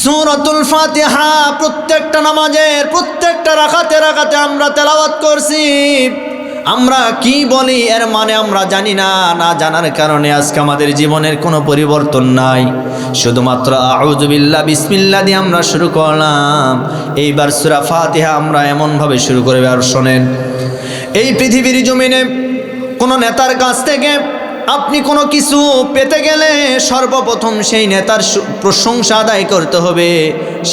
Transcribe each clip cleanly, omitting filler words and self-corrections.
সূরাতুল ফাতিহা প্রত্যেকটা নামাজের প্রত্যেকটা রাকাতে আমরা তেলাওয়াত করছি। আমরা কি বলি এর মানে আমরা জানি না, না জানার কারণে আজকে আমাদের জীবনের কোনো পরিবর্তন নাই। শুধুমাত্র আউযু বিল্লাহ বিসমিল্লাহ দিয়ে আমরা শুরু করলাম। এইবার সূরা ফাতিহা আমরা এমনভাবে শুরু করে, আর শোনেন, এই পৃথিবীর জমিনে কোনো নেতার কাছ থেকে আপনি কোনো কিছু পেতে গেলে সর্বপ্রথম সেই নেতার প্রশংসা আদায় করতে হবে,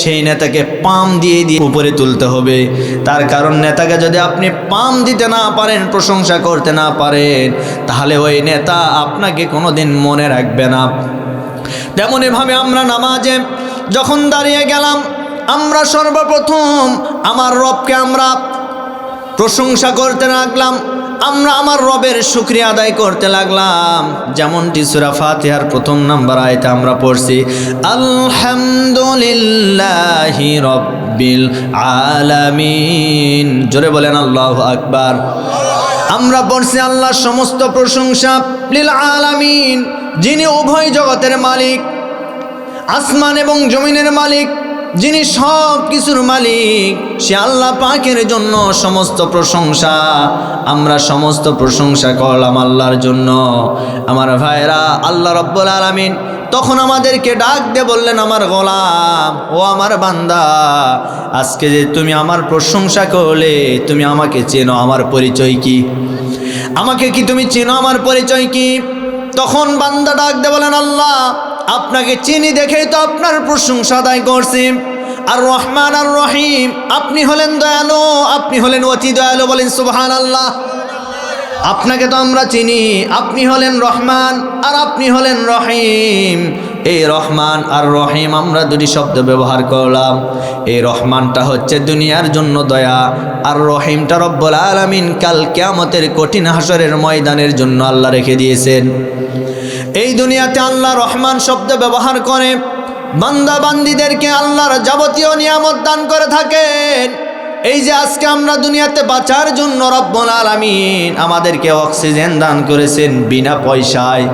সেই নেতাকে পাম দিয়ে উপরে তুলতে হবে। তার কারণ নেতাকে যদি আপনি পাম দিতে না পারেন, প্রশংসা করতে না পারেন, তাহলে ওই নেতা আপনাকে কোনোদিন মনে রাখবে না। তেমনইভাবে আমরা নামাজে যখন দাঁড়িয়ে গেলাম, আমরা সর্বপ্রথম আমার রবকে আমরা প্রশংসা করতে লাগলাম, আমরা আমার রবের শুকরিয়া আদায় করতে লাগলাম। যেমনটি সূরা ফাতিহার প্রথম নাম্বার আয়াতে আমরা পড়ছি, আলহামদুলিল্লাহি রাব্বিল আলামিন। জোরে বলেন আল্লাহু আকবার। আমরা পড়ছি আল্লাহর সমস্ত প্রশংসা লিল আলামিন, যিনি উভয় জগতের মালিক, আসমান এবং জমিনের মালিক, যিনি সব কিছুর মালিক, সে আল্লাহ পাকের জন্য সমস্ত প্রশংসা। আমরা সমস্ত প্রশংসা করলাম আল্লাহর জন্য। আমার ভাইরা, আল্লাহ রাব্বুল আলামিন তখন আমাদেরকে ডাক দিয়ে বললেন, আমার গোলাম, ও আমার বান্দা, আজকে যে তুমি আমার প্রশংসা করলে, তুমি আমাকে চেনো, আমার পরিচয় কি? আমাকে কি তুমি চেনো? আমার পরিচয় কি? তখন বান্দা ডাক দিয়ে বলেন, আল্লাহ, আপনাকে চিনি দেখেই তো আপনার প্রশংসা আদায় করছি। আর রহমান আর রহিম, আপনি হলেন দয়ালু, আপনি হলেন অতি দয়ালু। বলেন সুবহানাল্লাহ। আপনাকে তো আমরা চিনি, আপনি হলেন রহমান আর আপনি হলেন রহিম। এই রহমান আর রহিম আমরা দুটি শব্দ ব্যবহার করলাম। এই রহমানটা হচ্ছে দুনিয়ার জন্য দয়া, আর রহিমটা রব্বুল আলামিন কাল কিয়ামতের কঠিন হাসরের ময়দানের জন্য আল্লাহ রেখে দিয়েছেন। এই দুনিয়াতে আল্লাহ রহমান শব্দ ব্যবহার করে বান্দা বান্দীদেরকে আল্লাহর যাবতীয় নিয়ামত দান করে থাকেন। এই যে আজকে আমরা দুনিয়াতে বাঁচার জন্য রব্বুল আলামিন আমাদেরকে অক্সিজেন দান করেছেন বিনা পয়সায়।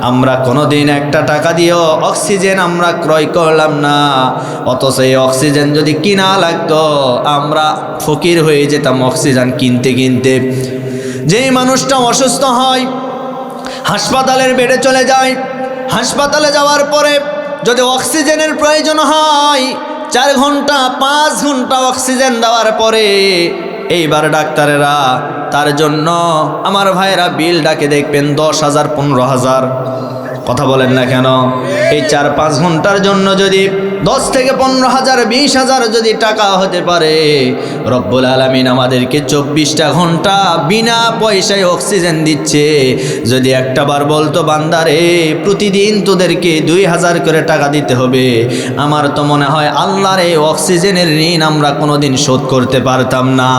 আমরা কোনোদিন একটা টাকা দিয়েও অক্সিজেন আমরা ক্রয় করলাম না, অথচ এই অক্সিজেন যদি কিনা লাগতো আমরা ফকির হয়ে যেতাম অক্সিজেন কিনতে কিনতে। যেই মানুষটা অসুস্থ হয়, হাসপাতালের বেডে চলে যায়, হাসপাতালে যাওয়ার পরে যদি অক্সিজেনের প্রয়োজন হয়, 4 ঘন্টা 5 ঘন্টা অক্সিজেন দেওয়ার পরে এইবার ডাক্তারেরা তার জন্য, আমার ভাইরা, বিল ডাকে দেখবেন 10,000 15,000। কথা বলেন না কেন? এই 4-5 ঘন্টার জন্য যদি 10 থেকে 15,000 20,000 যদি টাকা হতে পারে, রব্বুল আলামিন আমাদেরকে 24টা ঘন্টা বিনা পয়সায় অক্সিজেন দিচ্ছে। যদি একটাবার বলতো, বান্দারে প্রতিদিন তোদেরকে 2,000 করে টাকা দিতে হবে, আমার তো মনে হয় আল্লাহর এই অক্সিজেনের ঋণ আমরা কোনোদিন শোধ করতে পারতাম না।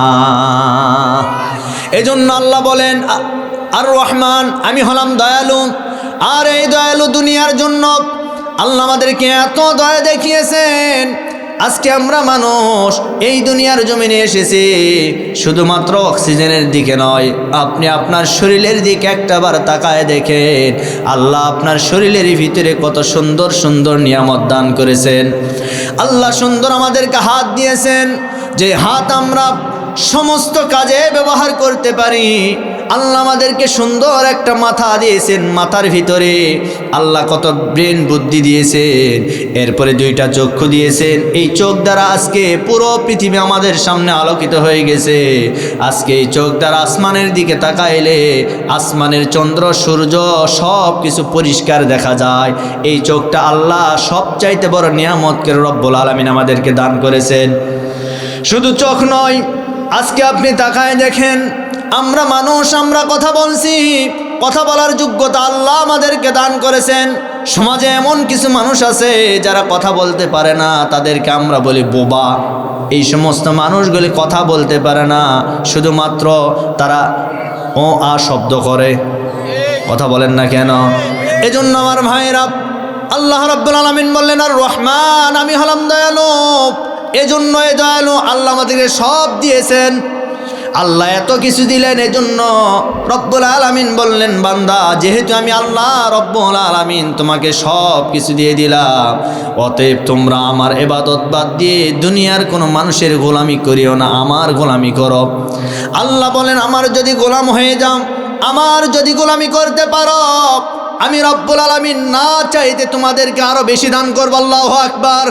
এজন্য আল্লাহ বলেন, আর রহমান, আমি হলাম দয়ালু। আর এই দয়ালু দুনিয়ার জন্য আল্লাহ আমাদেরকে এত দয়া দেখিয়েছেন। আজকে আমরা মানুষ এই দুনিয়ার জমিনে এসেছি শুধুমাত্র অক্সিজেনের দিকে নয়, আপনি আপনার শরীরের দিকে একটাবার তাকায় দেখেন, আল্লাহ আপনার শরীরের ভিতরে কত সুন্দর সুন্দর নিয়ামত দান করেছেন। আল্লাহ সুন্দর আমাদেরকে হাত দিয়েছেন, যে হাত আমরা সমস্ত কাজে ব্যবহার করতে পারি। আল্লাহ আমাদেরকে সুন্দর একটা মাথা দিয়েছেন, মাথার ভিতরে আল্লাহ কত ব্রেন বুদ্ধি দিয়েছেন। এরপরে 2টা চক্ষু দিয়েছেন, এই চোখ দ্বারা আজকে পুরো পৃথিবী আমাদের সামনে আলোকিত হয়ে গেছে। আজকে এই চোখ দ্বারা আসমানের দিকে তাকাইলে আসমানের চন্দ্র সূর্য সব কিছু পরিষ্কার দেখা যায়। এই চোখটা আল্লাহ সবচাইতে বড় নিয়ামতকে রব্বুল আলামিন আমাদেরকে দান করেছেন। শুধু চোখ নয়, আজকে আপনি তাকায় দেখেন, আমরা মানুষ, আমরা কথা বলছি, কথা বলার যোগ্যতা আল্লাহ আমাদেরকে দান করেছেন। সমাজে এমন কিছু মানুষ আছে যারা কথা বলতে পারে না, তাদেরকে আমরা বলি বোবা। এই সমস্ত মানুষগুলি কথা বলতে পারে না, শুধুমাত্র তারা ও আ শব্দ করে। কথা বলেন না কেন? এজন্য আমার ভাইরা, আল্লাহ রাব্বুল আলামিন বললেন, আর রহমান, আমি হলাম দয়ালু। এজন্য এই দয়ালু আল্লাহ আমাদেরকে সব দিয়েছেন। আল্লাহ এত কিছু দিলেন, এজন্য রব্বুল আলামিন বললেন, বান্দা যেহেতু আমি আল্লাহ রব্বুল আলামিন তোমাকে সব কিছু দিয়ে দিলাম, অতএব তোমরা আমার ইবাদত বাদ দিয়ে দুনিয়ার কোনো মানুষের গোলামি করিও না, আমার গোলামি করো। আল্লাহ বলেন, আমার যদি গোলাম হয়ে যাও, আমার যদি গোলামি করতে পারো, আমি রব্বুল আলামিন না চাইতে তোমাদেরকে আরো বেশি দান করব। আল্লাহু আকবার।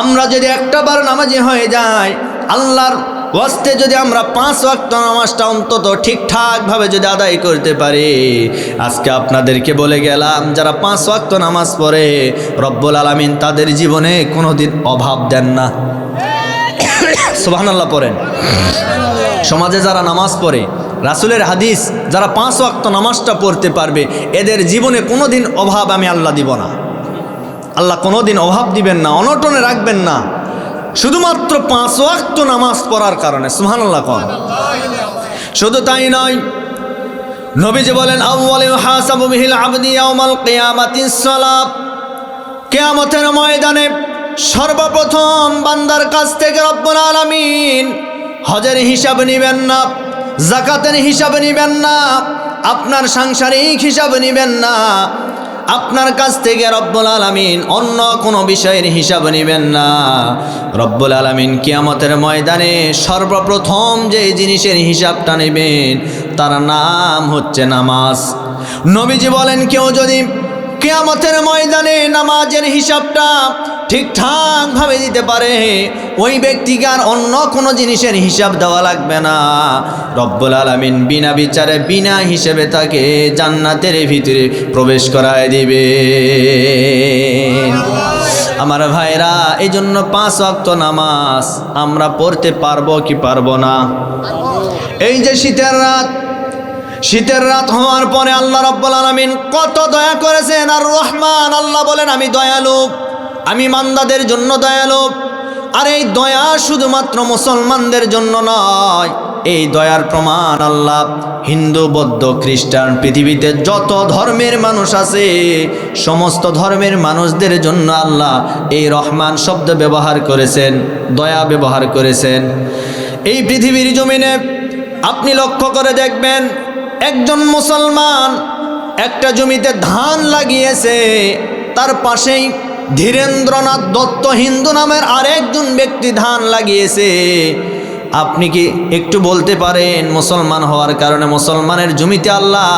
আমরা যদি একটাবার নামাজি হয়ে যাই, আল্লাহর ওয়াস্তে যদি আমরা 5 ওয়াক্ত নামাজটা অন্তত ঠিকঠাকভাবে যদি আদায় করতে পারি, আজকে আপনাদেরকে বলে গেলাম যারা 5 ওয়াক্ত নামাজ পড়ে রব্বুল আলামিন তাদের জীবনে কোনোদিন অভাব দেন না। সুবহানাল্লাহ পড়েন। সমাজে যারা নামাজ পড়ে, রাসূলের হাদিস, যারা 5 ওয়াক্ত নামাজটা পড়তে পারবে এদের জীবনে কোনোদিন অভাব আমি আল্লাহ দিব না। আল্লাহ কোনোদিন অভাব দিবেন না, অনটনে রাখবেন না, শুধুমাত্র 5 ওয়াক্ত নামাজ পড়ার কারণে। সুবহানাল্লাহ কোন। শুধু তাই নয়, নবীজি বলেন, আউয়ালু ইউহাসাবু বিহিল আবদি ইয়াউমাল কিয়ামাতিস সালাত। কিয়ামতের ময়দানে সর্বপ্রথম বান্দার কাছ থেকে রব্বুল আলামিন হজের হিসাব নেবেন না, যাকাতের হিসাব নেবেন না, আপনার সাংসারিক হিসাব নেবেন না, আপনার কাছ থেকে রব্বুল আলামিন অন্য কোনো বিষয়ের হিসাব নেবেন না। রব্বুল আলামিন কিয়ামতের ময়দানে সর্বপ্রথম যে জিনিসের হিসাবটা নেবেন তার নাম হচ্ছে নামাজ। নবীজি বলেন, কেউ যদি কিয়ামতের ময়দানে নামাজের হিসাবটা ঠিকঠাকভাবে দিতে পারে, ওই ব্যক্তিকে আর অন্য কোনো জিনিসের হিসাব দেওয়া লাগবে না। রব্বুল আলামিন বিনা বিচারে বিনা হিসেবে তাকে জান্নাতের ভিতরে প্রবেশ করায় দিবে। আমার ভাইরা, এই জন্য 5 ওয়াক্ত নামাজ আমরা পড়তে পারবো কি পারবো না? এই যে শীতের রাত হওয়ার পরে আল্লাহ রব্বুল আলামিন কত দয়া করেছেন। আর রহমান, আল্লাহ বলেন আমি দয়ালু, আমি বান্দাদের জন্য দয়ালু। আর এই দয়া শুধুমাত্র মুসলমানদের জন্য নয়, এই দয়ার প্রমাণ আল্লাহ হিন্দু, বৌদ্ধ, খ্রিস্টান, পৃথিবীতে যত ধর্মের মানুষ আছে সমস্ত ধর্মের মানুষদের জন্য আল্লাহ এই রহমান শব্দ ব্যবহার করেছেন, দয়া ব্যবহার করেছেন। এই পৃথিবীর জমিনে আপনি লক্ষ্য করে দেখবেন, একজন মুসলমান একটা জমিতে ধান লাগিয়েছে, তার পাশেই ধীরেন্দ্রনাথ দত্ত হিন্দু নামের আরেকজন ব্যক্তি ধান লাগিয়েছে। আপনি কি একটু বলতে পারেন মুসলমান হওয়ার কারণে মুসলমানের জমিতে আল্লাহ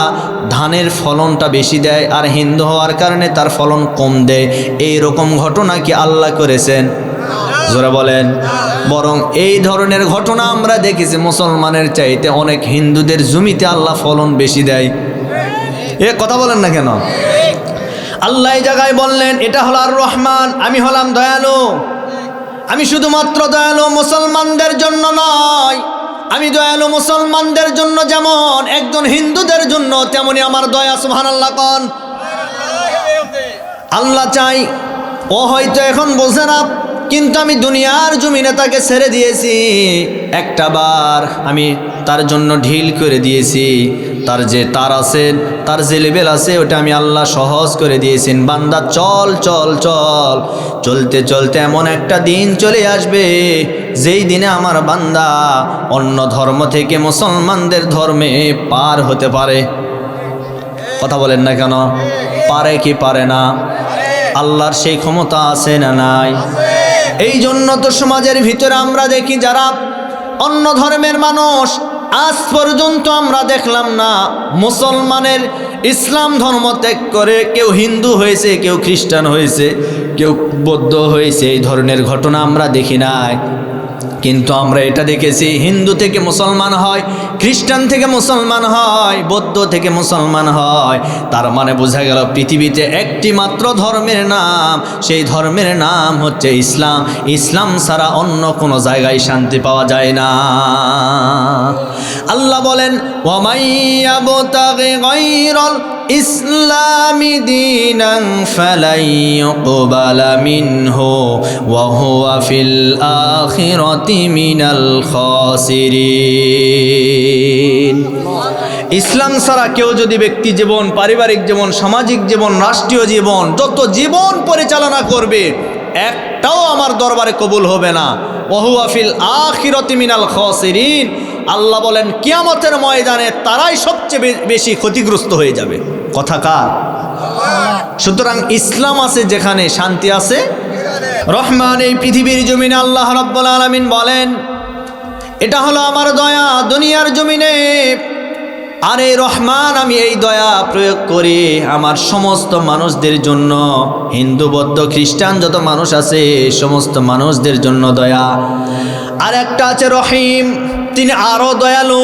ধানের ফলনটা বেশি দেয় আর হিন্দু হওয়ার কারণে তার ফলন কম দেয়? এই রকম ঘটনা কি আল্লাহ করেছেন? জোরে বলেন। বরং এই ধরনের ঘটনা আমরা দেখেছি, মুসলমানের চাইতে অনেক হিন্দুদের জমিতে আল্লাহ ফলন বেশি দেয়। এ কথা বলেন না কেন? আল্লাহ এই জায়গায় বললেন, এটা হলো আর রহমান, আমি হলাম দয়ালু। আমি শুধুমাত্র দয়ালু মুসলমানদের জন্য নয়, আমি দয়ালু মুসলমানদের জন্য যেমন একজন হিন্দুদের জন্য তেমনি আমার দয়া। সুবহানাল্লাহ কোন। আল্লাহ চাই, ও হয়তো এখন বোঝে না, কিন্তু আমি দুনিয়ার জমিনে তাকে ছেড়ে দিয়েছি, একটা বার আমি তার জন্য ঢিল করে দিয়েছি, তার যে তার আছে, তার যে লেভেল আছে ওটা আমি আল্লাহ সহজ করে দিয়েছেন। বান্দা চল চল চল, চলতে চলতে এমন একটা দিন চলে আসবে যেই দিনে আমার বান্দা অন্য ধর্ম থেকে মুসলমানদের ধর্মে পার হতে পারে। কথা বলেন না কেন? পারে কি পারে না? আল্লাহর সেই ক্ষমতা আছে না নাই? এই জন্য তো সমাজের ভিতরে আমরা দেখি যারা অন্য ধর্মের মানুষ, আজ পর্যন্ত আমরা দেখলাম না মুসলমানের ইসলাম ধর্ম ত্যাগ করে কেউ হিন্দু হয়েছে, কেউ খ্রিস্টান হয়েছে, কেউ বৌদ্ধ হয়েছে। এই ধরনের ঘটনা আমরা দেখি নাই। কিন্তু আমরা এটা দেখেছি, হিন্দু থেকে মুসলমান হয়, খ্রিস্টান থেকে মুসলমান হয়, বৌদ্ধ থেকে মুসলমান হয়। তার মানে বোঝা গেল পৃথিবীতে একটি মাত্র ধর্মের নাম, সেই ধর্মের নাম হচ্ছে ইসলাম। ইসলাম ছাড়া অন্য কোনো জায়গায় শান্তি পাওয়া যায় না। আল্লাহ বলেন, ওয়ামাইয়াবতাগি গায়রাল ইসলামি দীনান ফালাই ইউকবালা মিনহু ওয়া হুয়া ফিল আখিরাতি মিনাল খাসিরিন। ইসলাম ছাড়া কেউ যদি ব্যক্তি জীবন, পারিবারিক জীবন, সামাজিক জীবন, রাষ্ট্রীয় জীবন, যত জীবন পরিচালনা করবে, একটাও আমার দরবারে কবুল হবে না। ওয়াহুয়া ফিল আখিরাতি মিনাল খাসিরিন। আল্লাহ বলেন কিয়ামতের ময়দানে তারাই সবচেয়ে বেশি ক্ষতিগ্রস্ত হয়ে যাবে। কথা কার? সুতরাং ইসলাম আছে যেখানে শান্তি আছে। রহমান এই পৃথিবীর জমিনে আল্লাহ রাব্বুল আলামিন বলেন এটা হলো আমার দয়া দুনিয়ার জমিনে, আর এই রহমান আমি এই দয়া প্রয়োগ করি আমার সমস্ত মানুষদের জন্য। হিন্দু বৌদ্ধ খ্রিস্টান যত মানুষ আছে সমস্ত মানুষদের জন্য দয়া। আর একটা আছে রহিম, তিনি আরো দয়ালু।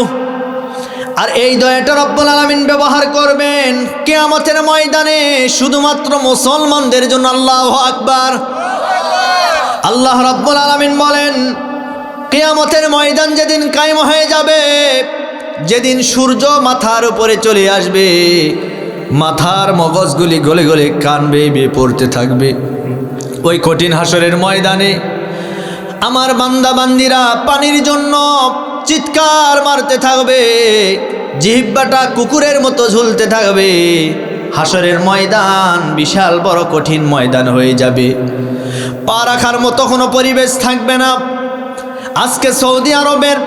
আর এই দয়াটা রব্বুল আলামিন ব্যবহার করবেন কিয়ামতের ময়দানে শুধুমাত্র মুসলমানদের জন্য। আল্লাহু আকবার। আল্লাহ রব্বুল আলামিন বলেন কিয়ামতের ময়দান যেদিন কায়েম হয়ে যাবে, যেদিন সূর্য মাথার উপরে চলে আসবে, মাথার মগজগুলি গলে গলে কান বেয়ে পড়তে থাকবে, ওই কঠিন হাসরের ময়দানে আমার বান্দা বান্দিরা পানির জন্য চিৎকার মারতে থাকবে, জিহ্বাটা কুকুরের মতো ঝুলতে থাকবে। হাসরের ময়দান বিশাল বড় কঠিন ময়দান হয়ে যাবে, পা রাখার মতো কোনো পরিবেশ থাকবে না। আজকে সৌদি আরবের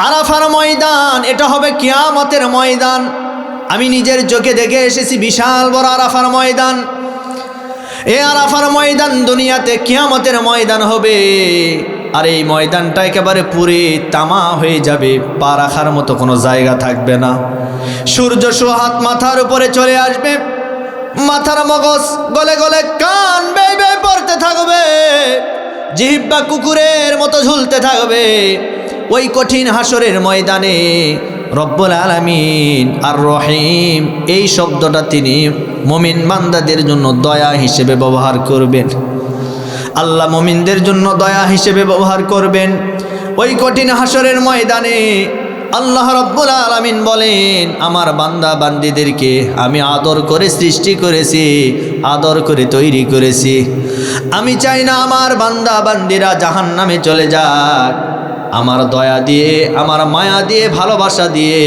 আরাফার ময়দান, এটা হবে কিয়ামতের ময়দান। আমি নিজের চোখে দেখে এসেছি বিশাল বড় আরাফার ময়দান। এই আরাফার ময়দান দুনিয়াতে কিয়ামতের ময়দান হবে। আর এই ময়দানটা একেবারে পুরে তামা হয়ে যাবে, পা রাখার মতো কোনো জায়গা থাকবে না। সূর্য সুহাত মাথার উপরে চলে আসবে, মাথার মগজ গলে গলে কান বেয়ে বেয়ে পড়তে থাকবে, জিহ্বা কুকুরের মতো ঝুলতে থাকবে। ওই কঠিন হাসরের ময়দানে রব্বুল আলামিন আর রহিম এই শব্দটা তিনি মুমিন বান্দাদের জন্য দয়া হিসেবে ব্যবহার করবেন। আল্লাহ মুমিনদের জন্য দয়া হিসেবে ব্যবহার করবেন। ওই কঠিন হাসরের ময়দানে আল্লাহ রব্বুল আলামিন বলেন আমার বান্দা বান্দিদেরকে আমি আদর করে সৃষ্টি করেছি, আদর করে তৈরি করেছি। আমি চাই না আমার বান্দা বান্দিরা জাহান্নামে চলে যাক। আমার দয়া দিয়ে, আমার মায়া দিয়ে, ভালোবাসা দিয়ে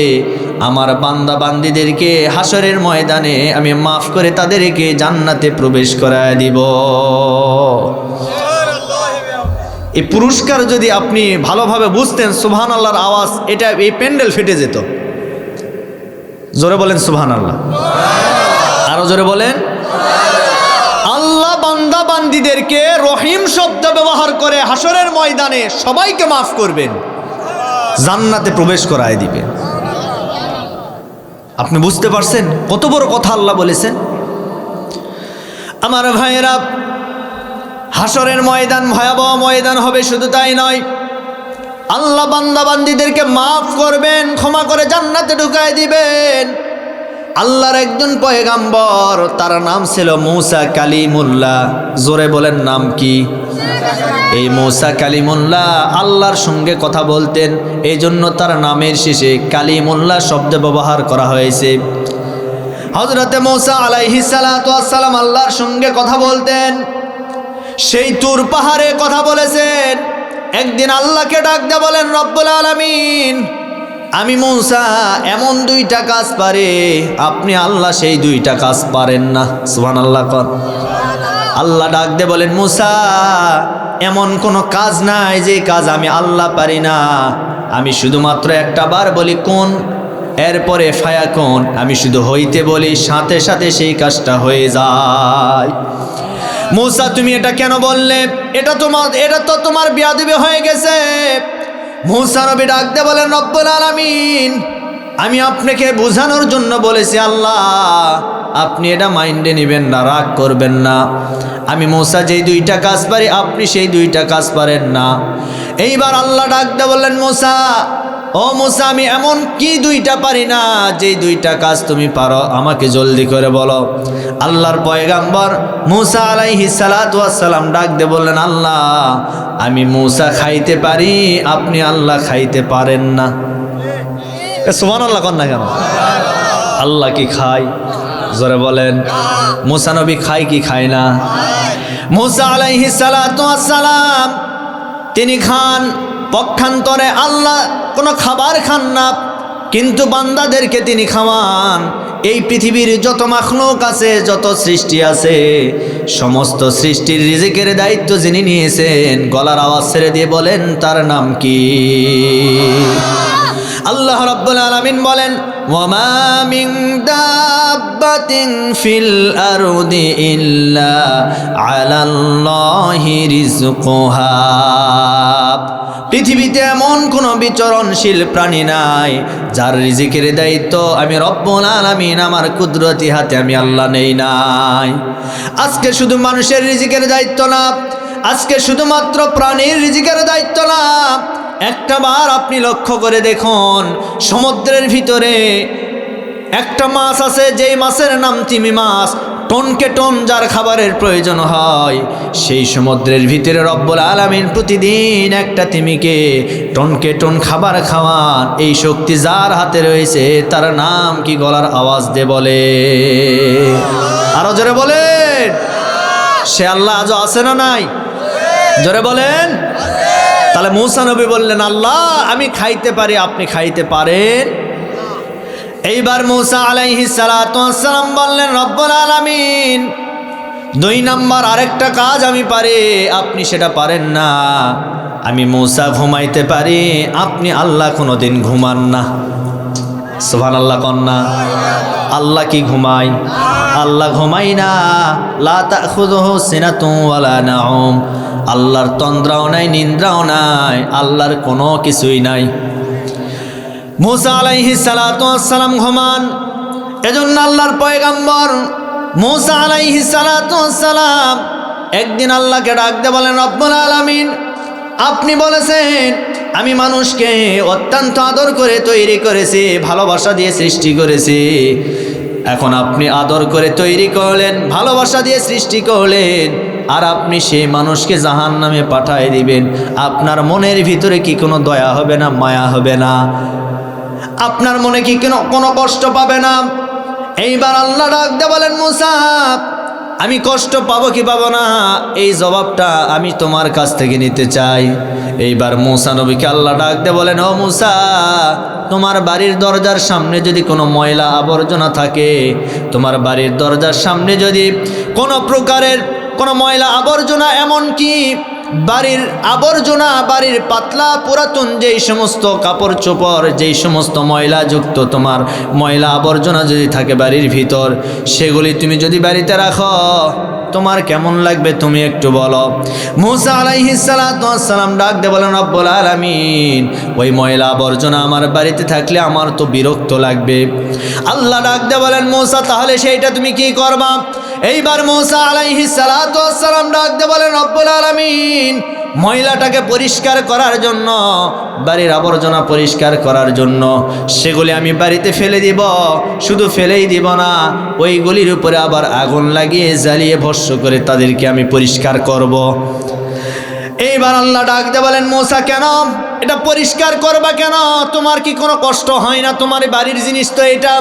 আমার বান্দা বান্দিদেরকে হাসরের ময়দানে আমি মাফ করে তাদেরকে জান্নাতে প্রবেশ করায় দিব। এই পুরস্কার যদি আপনি ভালোভাবে বুঝতেন, সুবহানাল্লাহর আওয়াজ এটা এই প্যান্ডেল ফেটে যেত। জোরে বলেন সুবহানাল্লাহ, আরো জোরে বলেন। আল্লাহ বান্দা বান্দিদেরকে রহিম শব্দ ব্যবহার করে হাসরের ময়দানে সবাইকে মাফ করবেন, জান্নাতে প্রবেশ করায় দিবেন। আপনি বুঝতে পারছেন কত বড় কথা আল্লাহ বলেছেন? আমার ভাইয়েরা, হাসরের ময়দান ভয়াবহ ময়দান হবে। শুধু তাই নয়, আল্লাহ বান্দা বান্দিদেরকে মাফ করবেন, ক্ষমা করে জান্নাতে ঢুকায় দিবেন। আল্লাহর একজন পয়গাম্বর, তার নাম ছিল মূসা কালিমুল্লাহ। জোরে বলেন নাম কি? এই মূসা কালিমুল্লাহ আল্লাহর সঙ্গে কথা বলতেন, এই জন্য তার নামের শেষে কালিমুল্লাহ শব্দ ব্যবহার করা হয়েছে। হযরতে মূসা আলাইহিস সালাতু ওয়াস সালাম আল্লাহর সঙ্গে কথা বলতেন, সেই তুর পাহাড়ে কথা বলেছেন। একদিন আল্লাহকে ডাক দিয়ে বলেন রব্বুল আলামিন, আমি মূসা এমন দুইটা কাজ পারে, আপনি আল্লাহ সেই দুইটা কাজ পারেন না। সুবহানাল্লাহ কর। আল্লাহ ডাক দিয়ে বলেন মূসা, এমন কোনো কাজ নাই যে কাজ আমি আল্লাহ পারি না। আমি শুধুমাত্র একটা বার বলি কোন, এরপরে ফায়াকুন, আমি শুধু হইতে বলি, সাথে সাথে সেই কাজটা হয়ে যায়। মূসা তুমি এটা কেন বললে? এটা তো তোমার বেয়াদবি হয়ে গেছে। মূসা নবী ডাক দিয়ে বলেন রব্বুল আলামিন, আমি আপনাকে বোঝানোর জন্য বলেছি আল্লাহ, আপনি এটা মাইন্ডে নেবেন না, রাগ করবেন না। আমি মূসা যেই দুইটা কাজ পারি, আপনি সেই দুইটা কাজ পারেন না। এইবার আল্লাহ ডাক দিয়ে বললেন মূসা, ও মূসা, আমি এমন কি দুইটা পারি না যেই দুইটা কাজ তুমি পারো, আমাকে জলদি করে বলো। আল্লাহর পয়গাম্বর মূসা আলাইহিস সালাতু ওয়াস সালাম ডাক দিয়ে বললেন আল্লাহ, আমি মূসা খাইতে পারি, আপনি আল্লাহ খাইতে পারেন না। সুবহানাল্লাহ কর না কেন? আল্লাহ কি খায়? জোরে বলেন। মূসা নবী খায় কি খায় না? মূসা আলাইহিস সালাতু ওয়াস সালাম তিনি খান। পক্ষান্তরে আল্লাহ কোনো খাবার খান না, কিন্তু বান্দাদেরকে তিনি খাওয়ান। এই পৃথিবীর যত মাখলুক আছে, যত সৃষ্টি আছে, সমস্ত সৃষ্টির রিজিকের দায়িত্ব যিনি নিয়েছেন, গলার আওয়াজ ছেড়ে দিয়ে বলেন তার নাম কি? আল্লাহ রাব্বুল আলামিন বলেন, ওয়ামা মিন দাব্বাতিন ফিল আরদি ইল্লা আলাল্লাহি রিজকুহা। পৃথিবীতে এমন কোনো বিচরণশীল প্রাণী নাই যার রিজিকের দায়িত্ব আমি রব্বুল আলামিন আমার কুদরতি হাতে আমি আল্লাহ নেই নাই। আজকে শুধু মানুষের রিজিকের দায়িত্ব না, আজকে শুধুমাত্র প্রাণীর রিজিকের দায়িত্ব না। একটা বার আপনি লক্ষ্য করে দেখুন, সমুদ্রের ভিতরে একটা মাছ আছে, যেই মাছের নাম তিমি মাছ। টনকে টন যার খাবারের প্রয়োজন হয়, সেই সমুদ্রের ভিতরে রব্বুল আলামিন প্রতিদিন একটা তিমিকে টনকে টন খাবার খাওয়ান। এই শক্তি যার হাতে রয়েছে তার নাম কি? গলার আওয়াজ দিয়ে বলে, আরো জোরে বলেন। সে আল্লাহ আজও আছে না নাই? জোরে বলেন। তাহলে মূসা নবী বললেন, আল্লাহ আমি খাইতে পারি, আপনি খাইতে পারেন? এইবার মূসা আলাইহিস সালাতু ওয়াস সালাম বললেন, রব্বুল আলামিন 2 নাম্বার আরেকটা কাজ আমি পারি, আপনি সেটা পারেন না। আমি মূসা ঘুমাইতে পারি, আপনি আল্লাহ কোনোদিন ঘুমান না। সুবহানাল্লাহ কন্যা। আল্লাহ কি ঘুমায়? আল্লাহ ঘুমাই না। লা তাখুযুহু সিনাতুন ওয়ালা নাউম। আল্লাহর তন্দ্রাও নাই, নিন্দ্রাও নাই, আল্লাহর কোনো কিছুই নাই। মূসা আলাইহিস সালাতু ওয়াস সালাম ঘুমান। এজন্য আল্লাহর পয়গম্বর মূসা আলাইহিস সালাতু ওয়াস সালাম একদিন আল্লাহকে ডাক দিয়ে বলেন, রব্বুল আলামিন আপনি বলেছেন আমি মানুষকে অত্যন্ত আদর করে তৈরি করেছি, ভালোবাসা দিয়ে সৃষ্টি করেছি। এখন আপনি আদর করে তৈরি করলেন, ভালোবাসা দিয়ে সৃষ্টি করলেন, আর আপনি সেই মানুষকে জাহান্নামে পাঠিয়ে দিবেন। আপনার মনের ভিতরে কি কোনো দয়া হবে না, মায়া হবে না? আপনার মনে কি কোনো কষ্ট পাবে না? এইবার আল্লাহ ডাক দিয়ে বলেন, মূসা আমি কষ্ট পাবো কি পাবো না, এই জবাবটা আমি তোমার কাছ থেকে নিতে চাই। এইবার মূসা নবীকে আল্লাহ ডাক দিয়ে বলেন, ও মূসা, তোমার বাড়ির দরজার সামনে যদি কোনো ময়লা আবর্জনা থাকে, তোমার বাড়ির দরজার সামনে যদি কোনো প্রকারের কোনো ময়লা আবর্জনা, এমনকি বাড়ির আবর্জনা, বাড়ির পাতলা পুরাতন যেই সমস্ত কাপড় চোপড়, যেই সমস্ত ময়লাযুক্ত তোমার ময়লা আবর্জনা যদি থাকে বাড়ির ভিতর, সেগুলি তুমি যদি বাড়িতে রাখো, তোমার কেমন লাগবে তুমি একটু বলো। মূসা আলাইহিস সালাতু ওয়াস সালাম ডাক দিয়ে বলেন, রব্বুল আলামিন ওই ময়লা আবর্জনা আমার বাড়িতে থাকলে আমার তো বিরক্ত লাগবে। আল্লাহ ডাক দিয়ে বলেন, মূসা তাহলে সেইটা তুমি কি করবা? এইবার মূসা আলাইহিস সালাতু ওয়াস সালাম ডাক দিয়ে বলেন, রব্বুল আলামিন ময়লাটাকে পরিষ্কার করার জন্য, বাড়ির আবর্জনা পরিষ্কার করার জন্য সেগুলি আমি বাড়িতে ফেলে দিব। শুধু ফেলেই দিব না, ওইগুলির উপরে আবার আগুন লাগিয়ে জ্বালিয়ে ভস্ম করে তাদেরকে আমি পরিষ্কার করব। এইবার আল্লাহ ডাক দিয়ে বলেন, মূসা কেন এটা পরিষ্কার করবা কেন? তোমার কি কোনো কষ্ট হয় না? তোমার বাড়ির জিনিস তো এটা।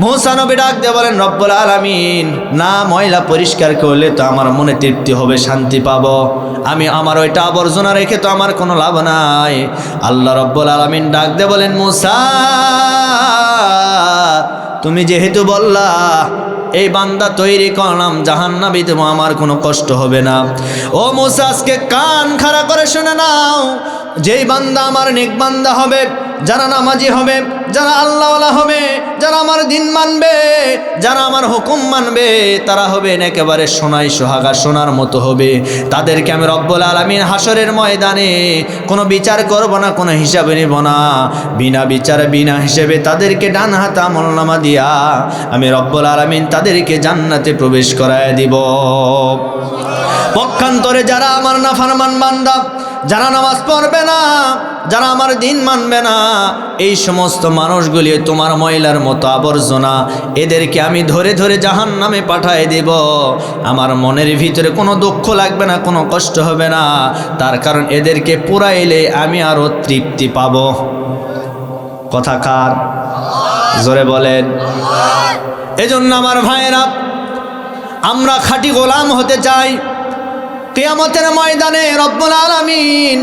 মূসা নবী ডাক দিয়ে বলেন, রব্বুল আলামিন না, ময়লা পরিষ্কার করলে তো আমার মনে তৃপ্তি হবে, শান্তি পাবো। আমি আমার ওইটা আবর্জনা রেখে তো আমার কোনো লাভ নাই। আল্লাহ রব্বুল আলামিন ডাক দিয়ে বলেন, মূসা তুমি যেহেতু বললা এই বান্দা তৈরি করলাম জাহান্নামী, তো আমার কোনো কষ্ট হবে না। ও মূসা আজকে কান খাড়া করে শুনে নাও, যেই বান্দা আমার নেক বান্দা হবে, যারা নামাজি হবে, যারা আল্লাহওয়ালা হবে, যারা আমার দিন মানবে, যারা আমার হুকুম মানবে, তারা হবে একেবারে সোনাই সোহাগা, সোনার মতো হবে। তাদেরকে আমি রব্বুল আলামিন হাসরের ময়দানে কোনো বিচার করব না, কোনো হিসাবে নেব না। বিনা বিচার বিনা হিসেবে তাদেরকে ডান হাত আমলনামা দিয়া আমি রব্বুল আলামিন তাদেরকে জান্নাতে প্রবেশ করায় দিব। পক্ষান্তরে যারা আমার নাফরমান বান্দা, যারা নামাজ পড়বে না, যারা আমার দিন মানবে না, এই সমস্ত মানুষগুলি তোমার ময়লার মতো আবর্জনা, এদেরকে আমি ধরে ধরে জাহান্নামে পাঠিয়ে দেব। আমার মনের ভিতরে কোনো দুঃখ লাগবে না, কোনো কষ্ট হবে না, তার কারণ এদেরকে পুরাইলে আমি আরো তৃপ্তি পাব। কথা কার? জোরে বলেন। এজন্য আমার ভাইয়েরা, আমরা খাঁটি গোলাম হতে চাই। কিয়ামতের ময়দানে রব্বুল আলামিন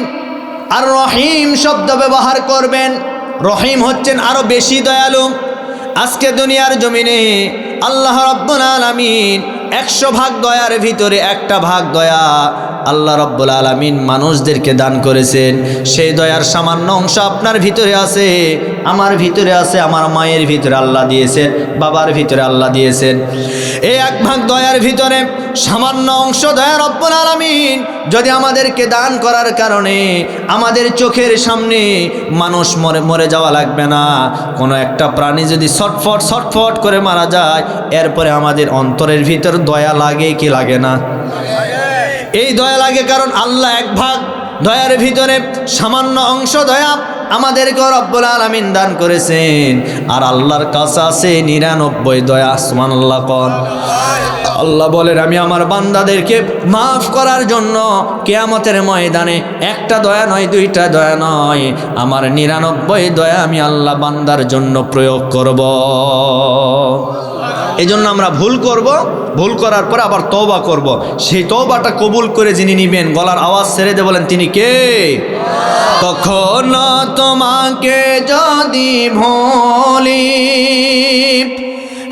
আর রহিম শব্দ ব্যবহার করবেন। রহিম হচ্ছেন আরো বেশি দয়ালু, আজকে দুনিয়ার জমিনে আল্লাহ রাব্বুল আলামিন 100 ভাগ দয়ার ভিতরে একটা ভাগ দয়া আল্লাহ রাব্বুল আলামিন মানুষদেরকে দান করেছেন। সেই দয়ার সামান্য অংশ আপনার ভিতরে আছে, আমার ভিতরে আছে, আমার মায়ের ভিতরে আল্লাহ দিয়েছেন, বাবার ভিতরে আল্লাহ দিয়েছেন। এই 1 ভাগ দয়ার ভিতরে সামান্য অংশ দয়া রাব্বুল আলামিন যদি আমাদেরকে দান করার কারণে আমাদের চোখের সামনে মানুষ মরে যাওয়া লাগবে না, কোনো একটা প্রাণী যদি ছটফট করে মারা যায়, এরপরে আমাদের অন্তরের ভিতর দয়া লাগে কি লাগে না? এই দয়া লাগে, কারণ আল্লাহ 1 ভাগ দয়ার ভিতরে সামান্য অংশ দয়া আমাদেরকে রব্বুল আলামিন দান করেছেন। আর আল্লাহর কাছে আছে 99 দয়া। সুবহানাল্লাহ কোন। আল্লাহ বলেন আমি আমার বান্দাদেরকে মাফ করার জন্য কিয়ামতের ময়দানে 1টা দয়া নয়, 2টা দয়া নয়, আমার 99 দয়া আমি আল্লাহ বান্দার জন্য প্রয়োগ করব। এই জন্য আমরা ভুল করব, ভুল করার পরে আবার তওবা করব। সেই তওবাটা কবুল করে যিনি নিবেন, গলার আওয়াজ ছেড়ে দিয়ে বলেন তিনি কে? কখনো তোমাকে যদি ভুলি,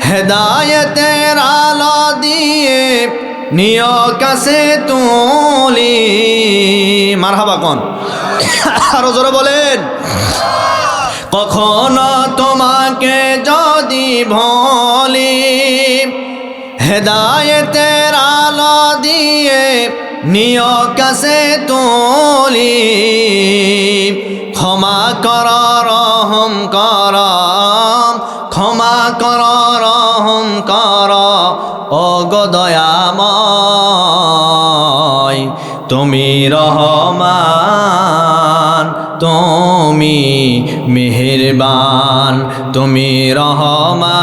হেদায়েতের আলো দিয়ে নিয় কাছে তুলি। মারহাবা কোন। আরো জোরে বলেন। কখনো তোমাকে যদি ভুলি, হেদায়েতের আলো দিয়ে নিয় কাছে তুলি। ক্ষমা কর রহম কর, ক্ষমা কর রহম কর, ও গো দয়াময় তুমি রহমান, তুমি মেহেরবান, তুমি রহমান,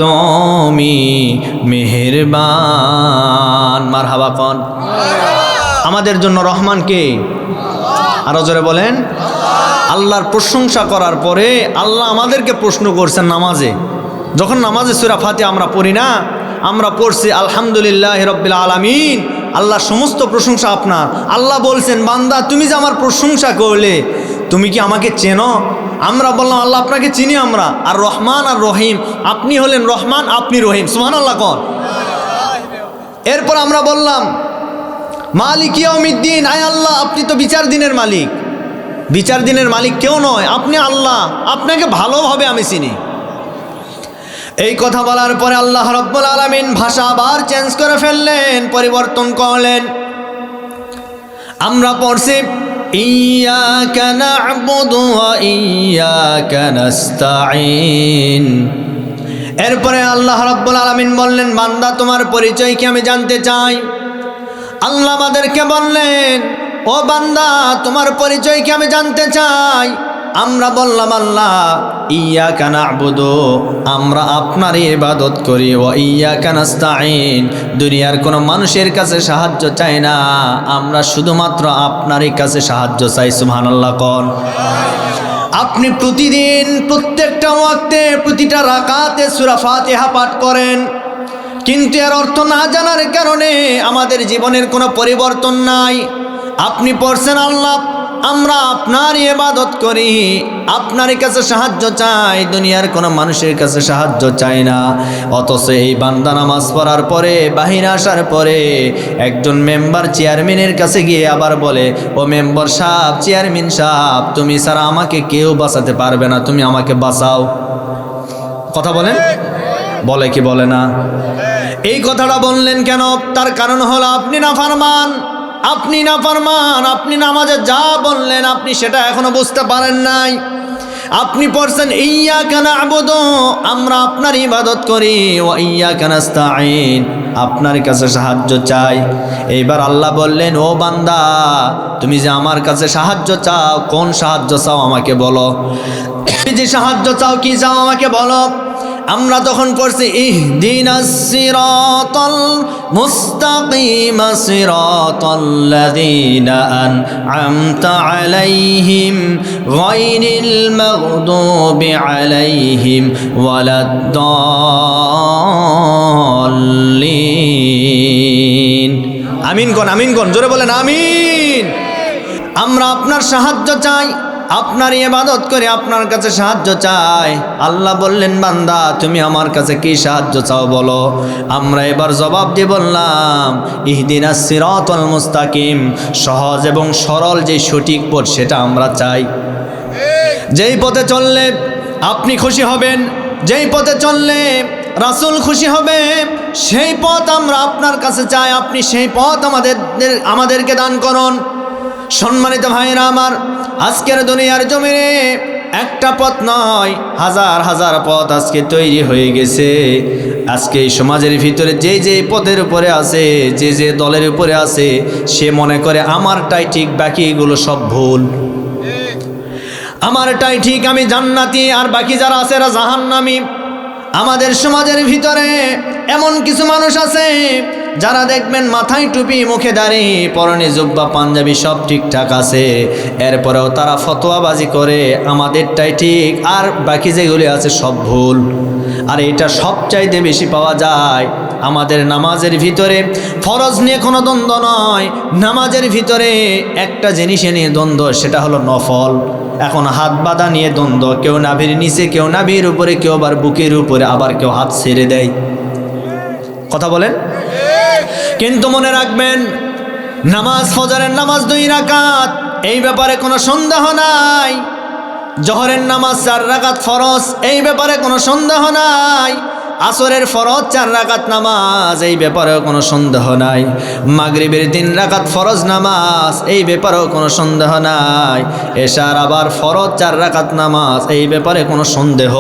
তুমি মেহেরবান। মারহাবা কোন। আমাদের জন্য রহমান কে? আরো জোরে বলেন। আল্লাহর প্রশংসা করার পরে আল্লাহ আমাদেরকে প্রশ্ন করছেন নামাজে। যখন নামাজে সূরা ফাতিহা আমরা পড়ি না, আমরা পড়ছি আলহামদুলিল্লাহি রাব্বিল আলামিন, আল্লাহর সমস্ত প্রশংসা আপনার। আল্লাহ বলছেন বান্দা তুমি যে আমার প্রশংসা করলে, তুমি কি আমাকে চেনো? আমরা বললাম আল্লাহ আপনাকে চিনি আমরা। আর রহমান আর রহিম, আপনি হলেন রহমান, আপনি রহিম। সুবহানাল্লাহ কোন। এরপর আমরা বললাম মালিক ইয়াউমিদ্দিন, আয় আল্লাহ আপনি তো বিচার দিনের মালিক। বিচার দিনের মালিক কেউ নয়, আপনি আল্লাহ, আপনাকে ভালোভাবে আমি চিনি। এই কথা বলার পরে আল্লাহ রাব্বুল আলামিন ভাষা আবার চেঞ্জ করে ফেললেন, পরিবর্তন করলেন। আমরা পড়ছি ইয়্যাকা না'বুদু ওয়া ইয়্যাকা নাস্তাঈন। এরপরে আল্লাহ রাব্বুল আলামিন বললেন বান্দা তোমার পরিচয় কি আমি জানতে চাই। আল্লাহ আমাদেরকে বললেন ও বান্দা তোমার পরিচয় কি আমি জানতে চাই। আমরা বললাম আল্লাহ ইয়্যাকা না'বুদু, আমরা আপনার ইবাদত করি, ওয়া ইয়্যাকা নাস্তাঈন, দুনিয়ার কোনো মানুষের কাছে সাহায্য চাই না, আমরা শুধুমাত্র আপনারই কাছে সাহায্য চাই। সুবহানাল্লাহ কোন। আপনি প্রতিদিন প্রত্যেকটা ওয়াক্তে প্রতিটা রাকাতে সূরা ফাতিহা পাঠ করেন, কিন্তু এর অর্থ না জানার কারণে আমাদের জীবনের কোনো পরিবর্তন নাই। আপনি পড়ছেন আল্লাহ আমরা আপনার ইবাদত করি, আপনার কাছে সাহায্য চাই, দুনিয়ার কোনো মানুষের কাছে সাহায্য চাই না। অথচ এই বান্দা নামাজ পড়ার পরে বাহিরে আসার পরে একজন মেম্বার চেয়ারম্যানের কাছে গিয়ে আবার বলে ও মেম্বার সাহেব, চেয়ারম্যান সাহেব, তুমি ছাড়া আমাকে কেউ বাঁচাতে পারবে না, তুমি আমাকে বাঁচাও। কথা বলেন, বলে কি বলে না? এই কথাটা বললেন কেন? তার কারণ হলো আপনি নাফরমান, আপনি নাফরমান, আপনি নামাজে যা বললেন আপনি সেটা এখনো বুঝতে পারেন নাই। আপনি পড়ছেন ইয়্যাকা না'বুদু, আমরা আপনার ইবাদত করি, ওয়া ইয়্যাকা নাস্তাঈন, আপনার কাছে সাহায্য চাই। এইবার আল্লাহ বললেন ও বান্দা তুমি যে আমার কাছে সাহায্য চাও, কোন সাহায্য চাও আমাকে বলো। তুমি যে সাহায্য চাও কি চাও আমাকে বলো। আমরা তখন পড়ছি ইহদিনাস সিরাতাল মুস্তাকিম সিরাতাল্লাযীনা আন'আমতা আলাইহিম গায়রিল মাগদুবি আলাইহিম ওয়ালাদ-দাল্লিন। আমিন কোন, আমিন কোন, জোরে বলেন আমিন। আমরা আপনার সাহায্য চাই, আপনার ইবাদত করে আপনার কাছে সাহায্য চাই। আল্লাহ বললেন, বান্দা তুমি আমার কাছে কি সাহায্য চাও বলো। আমরা এবার জবাব দিয়ে বললাম, ইহদিনাস সিরাতাল মুস্তাকিম, সহজ এবং সরল যে সঠিক পথ সেটা আমরা চাই। যেই পথে চললে আপনি খুশি হবেন, যেই পথে চললে রাসূল খুশি হবে, সেই পথ আমরা আপনার কাছে চাই। আপনি সেই পথ আমাদেরকে দান করুন। সম্মানিত ভাইরা আমার, আজকের দুনিয়ার জমিনে একটা পথ নয়, হাজার হাজার পথ আজকে তৈরি হয়ে গেছে। আজকে এই সমাজের ভিতরে যে যে পথের উপরে আছে, যে যে দলের উপরে আছে, সে মনে করে আমারটাই ঠিক, বাকিগুলো সব ভুল। আমারটাই ঠিক, আমি জান্নাতি, আর বাকি যারা আছে এরা জাহান্নামী। আমাদের সমাজের ভিতরে এমন কিছু মানুষ আছে যারা দেখবেন মাথায় টুপি, মুখে দাড়ি, পরনে জুব্বা পাঞ্জাবি সব ঠিকঠাক আছে, এরপরেও তারা ফতোয়াবাজি করে আমাদেরটাই ঠিক আর বাকি যেগুলি আছে সব ভুল। আর এটা সবচাইতে বেশি পাওয়া যায় আমাদের নামাজের ভিতরে। ফরজ নিয়ে কোনো দ্বন্দ্ব নয়, নামাজের ভিতরে একটা জিনিসে নিয়ে দ্বন্দ্ব, সেটা হলো নফল। এখন হাত বাঁধা নিয়ে দ্বন্দ্ব, কেউ নাভির নিচে, কেউ নাভির উপরে, কেউ আবার বুকের উপরে, আবার কেউ হাত ছেড়ে দেয়। কথা বলেন। কিন্তু মনে রাখবেন, নামাজ, ফজরের নামাজ 2 রাকাত, এই ব্যাপারে কোনো সন্দেহ নাই। জোহরের নামাজ 4 রাকাত ফরজ, এই ব্যাপারে কোনো সন্দেহ নাই। আসরের ফরজ 4 রাকাত নামাজ, এই ব্যাপারেও কোনো সন্দেহ নাই। মাগরিবের 3 রাকাত ফরজ নামাজ, এই ব্যাপারেও কোনো সন্দেহ নাই। এশার আবার ফরজ 4 রাকাত নামাজ, এই ব্যাপারে কোনো সন্দেহ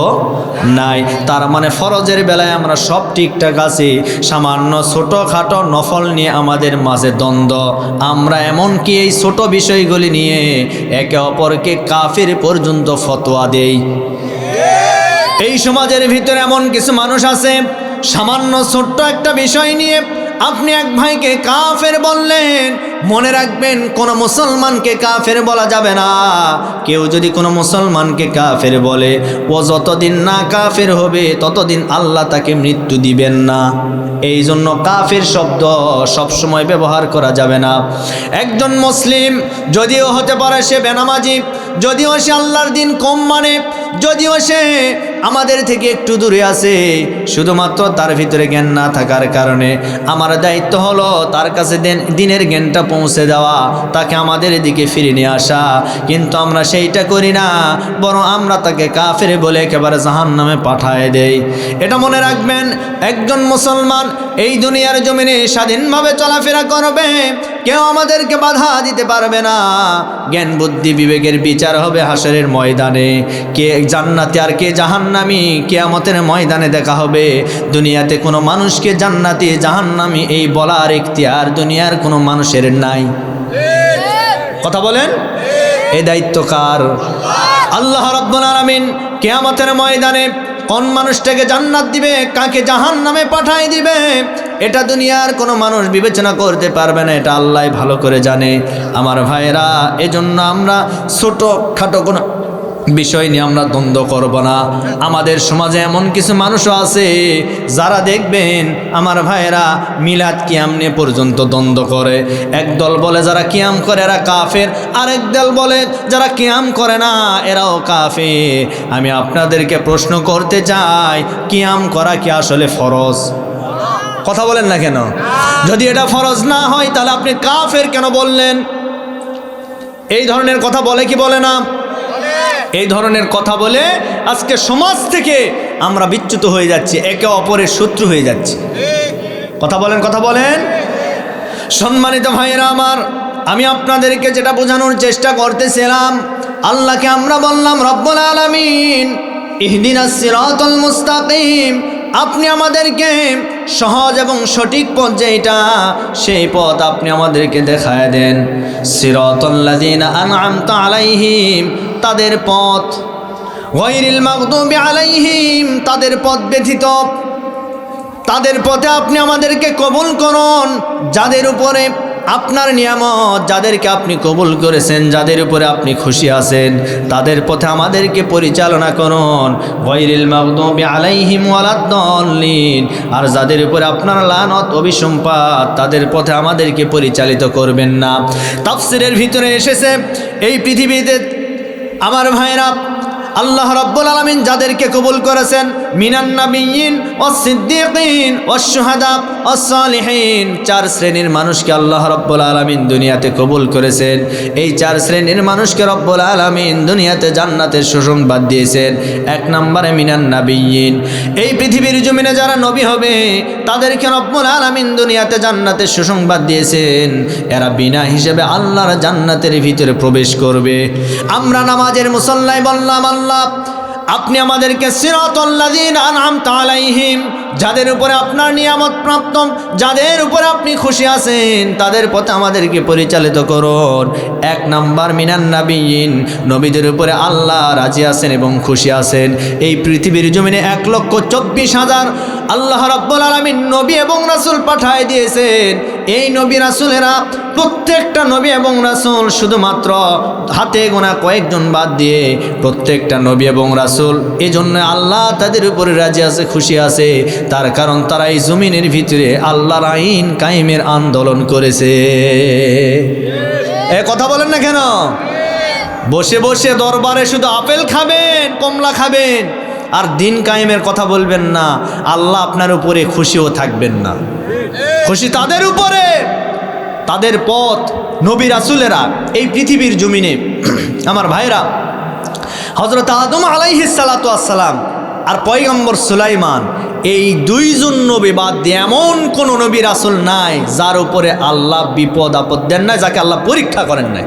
নাই। তার মানে ফরজের বেলায় আমরা সব ঠিকঠাক আছি, সামান্য ছোটোখাটো নফল নিয়ে আমাদের মাঝে দ্বন্দ্ব। আমরা এমনকি এই ছোট বিষয়গুলি নিয়ে একে অপরকে কাফির পর্যন্ত ফতোয়া দেই। এই সমাজের ভিতরে এমন কিছু মানুষ আছে, সামান্য ছোট্ট একটা বিষয় নিয়ে আপনি এক ভাইকে কাফের বললেন। মনে রাখবেন, কোনো মুসলমানকে কাফের বলা যাবে না। কেউ যদি কোনো মুসলমানকে কাফের বলে, ও যতদিন না কাফের হবে ততদিন আল্লাহ তাকে মৃত্যু দিবেন না। এই জন্য কাফের শব্দ সবসময় ব্যবহার করা যাবে না। একজন মুসলিম যদিও হতে পারে সে বেনামাজি, যদিও সে আল্লাহর দিন কম মানে, যদিও সে আমাদের থেকে একটু দূরে আছে, শুধুমাত্র তার ভিতরে জ্ঞান না থাকার কারণে আমার দায়িত্ব হলো তার কাছে দিনের জ্ঞানটা পৌঁছে দেওয়া, তাকে আমাদের দিকে ফিরে নিয়ে আসা। কিন্তু আমরা সেইটা করি না, বরং আমরা তাকে কাফের বলে একেবারে জাহান্নামে পাঠায় দেই। এটা মনে রাখবেন, একজন মুসলমান এই দুনিয়ার জমিনে স্বাধীনভাবে চলাফেরা করবে, কেউ আমাদেরকে বাধা দিতে পারবে না। জ্ঞান বুদ্ধি বিবেকের বিচার হবে হাসরের ময়দানে। কে জান্নাতি আর কে জাহান্নামী কিয়ামতের ময়দানে দেখা হবে। দুনিয়াতে কোনো মানুষকে জান্নাতি জাহান্নামী এই বলার ইখতিয়ার দুনিয়ার কোনো মানুষের নাই। কথা বলেন। এই দায়িত্ব কার? আল্লাহ রাব্বুল আলামিন কিয়ামতের ময়দানে কোন মানুষটাকে জান্নাত দিবে, কাকে জাহান্নামে পাঠায় দিবে, এটা দুনিয়ার কোনো মানুষ বিবেচনা করতে পারবে না। এটা আল্লাহ ভালো করে জানে। আমার ভাইরা, এজন্য আমরা ছোটোখাটো কোনো বিষয় নিয়ে আমরা দ্বন্দ্ব করব না। আমাদের সমাজে এমন কিছু মানুষও আছে যারা দেখবেন আমার ভাইরা মিলাদ কিয়াম নিয়ে পর্যন্ত দ্বন্দ্ব করে। একদল বলে যারা কিয়াম করে এরা কাফের, আরেক দল বলে যারা কিয়াম করে না এরাও কাফের। আমি আপনাদেরকে প্রশ্ন করতে চাই, কিয়াম করা কি আসলে ফরজ? কথা বলেন না কেন? যদি এটা ফরজ না হয় তাহলে আপনি কাফের কেন বললেন? এই ধরনের কথা বলে কি বলে না? এই ধরনের কথা বলে আজকে সমাজ থেকে আমরা বিচ্যুত হয়ে যাচ্ছি, একে অপরের শত্রু হয়ে যাচ্ছি। কথা বলেন, কথা বলেন। সম্মানিত ভাইরা আমার, আমি আপনাদেরকে যেটা বোঝানোর চেষ্টা করতেছিলাম, আল্লাহকে আমরা বললাম রব্বুল আলামিন ইহদিনাস সিরাতাল মুস্তাকিম, আপনি আমাদেরকে সহজ এবং সঠিক পথ যেটা, সেই পথ আপনি আমাদেরকে দেখায় দেন। সিরাতাল্লাযীনা আন'আমতা আলাইহিম, তাদের পথ, গায়রিল মাগদুবি আলাইহিম, তাদের পথ ব্যতীত, তাদের পথে আপনি আমাদেরকে কবুল করুন। যাদের উপরে আপনার নিয়ামত, যাদেরকে আপনি কবুল করেছেন, যাদের উপরে আপনি খুশি আছেন, তাদের পথে আমাদেরকে পরিচালনা করুন। গায়রিল মাগদুবি আলাইহিম ওয়ালাদ-দাল্লিন, আর যাদের উপরে আপনার লানত অভিসম্পাত, তাদের পথে আমাদেরকে পরিচালিত করবেন না। তাফসীরের ভিতরে এসেছে, এই পৃথিবীতে আমার ভাইরা, আল্লাহ রাব্বুল আলামিন যাদেরকে কবুল করেছেন মিনান নাবিয়্যিন ওয়াস সিদ্দীকিন ওয়াস শুহাদা ওয়াস সালিহিন, 4 শ্রেণীর মানুষকে আল্লাহ রাব্বুল আলামিন দুনিয়াতে কবুল করেছেন। এই 4 শ্রেণীর মানুষকে রাব্বুল আলামিন দুনিয়াতে জান্নাতের সুসংবাদ দিয়েছেন। 1 নম্বরে মিনান নাবিয়্যিন, এই পৃথিবীর জমিনে যারা নবী হবে তাদেরকে রাব্বুল আলামিন দুনিয়াতে জান্নাতের সুসংবাদ দিয়েছেন। এরা বিনা হিসেবে আল্লাহর জান্নাতের ভিতরে প্রবেশ করবে। আমরা নামাজের মুসল্লায় বললাম, আল্লাহ আপনি আমাদেরকে সিরাতাল লাযীনা আন'আমতা আলাইহিম, যাদের উপরে আপনার নিয়ামত প্রাপ্ত, যাদের উপরে আপনি খুশি আছেন তাদের পথে আমাদেরকে পরিচালিত করুন। 1 নাম্বার মিনান নাবিয়্যিন, নবীদের উপরে আল্লাহ রাজি আছেন এবং খুশি আছেন। এই পৃথিবীর জমিনে 1,24,000 আল্লাহ রাব্বুল আলামিন নবী এবং রাসূল পাঠায় দিয়েছেন। এই নবী রাসূলেরা প্রত্যেকটা নবী এবং রাসূল শুধুমাত্র হাতে গোনা কয়েকজন বাদ দিয়ে প্রত্যেকটা নবী এবং রাসূল, এজন্য আল্লাহ তাদের উপরে রাজি আছে, খুশি আছে। তার কারণ তারা এই জমিনের ভিতরে আল্লাহর আইন কায়েমের আন্দোলন করেছে। কথা বলেন না কেন? বসে বসে দরবারে শুধু আপেল খাবেন, কমলা খাবেন আর দিন কায়েমের কথা বলবেন না, আল্লাহ আপনার উপরে খুশিও থাকবেন না। খুশি তাদের উপরে, তাদের পথ নবী রাসূলেরা এই পৃথিবীর জমিনে। আমার ভাইরা, হযরত আদম আলাইহিস সালাতু ওয়াস সালাম আর পয়গম্বর সুলাইমান, এই 2 জন নবী বাদ দিয়ে এমন কোন নবী রাসূল নাই যার উপরে আল্লাহ বিপদ আপদ দেন নাই, যাকে আল্লাহ পরীক্ষা করেন নাই।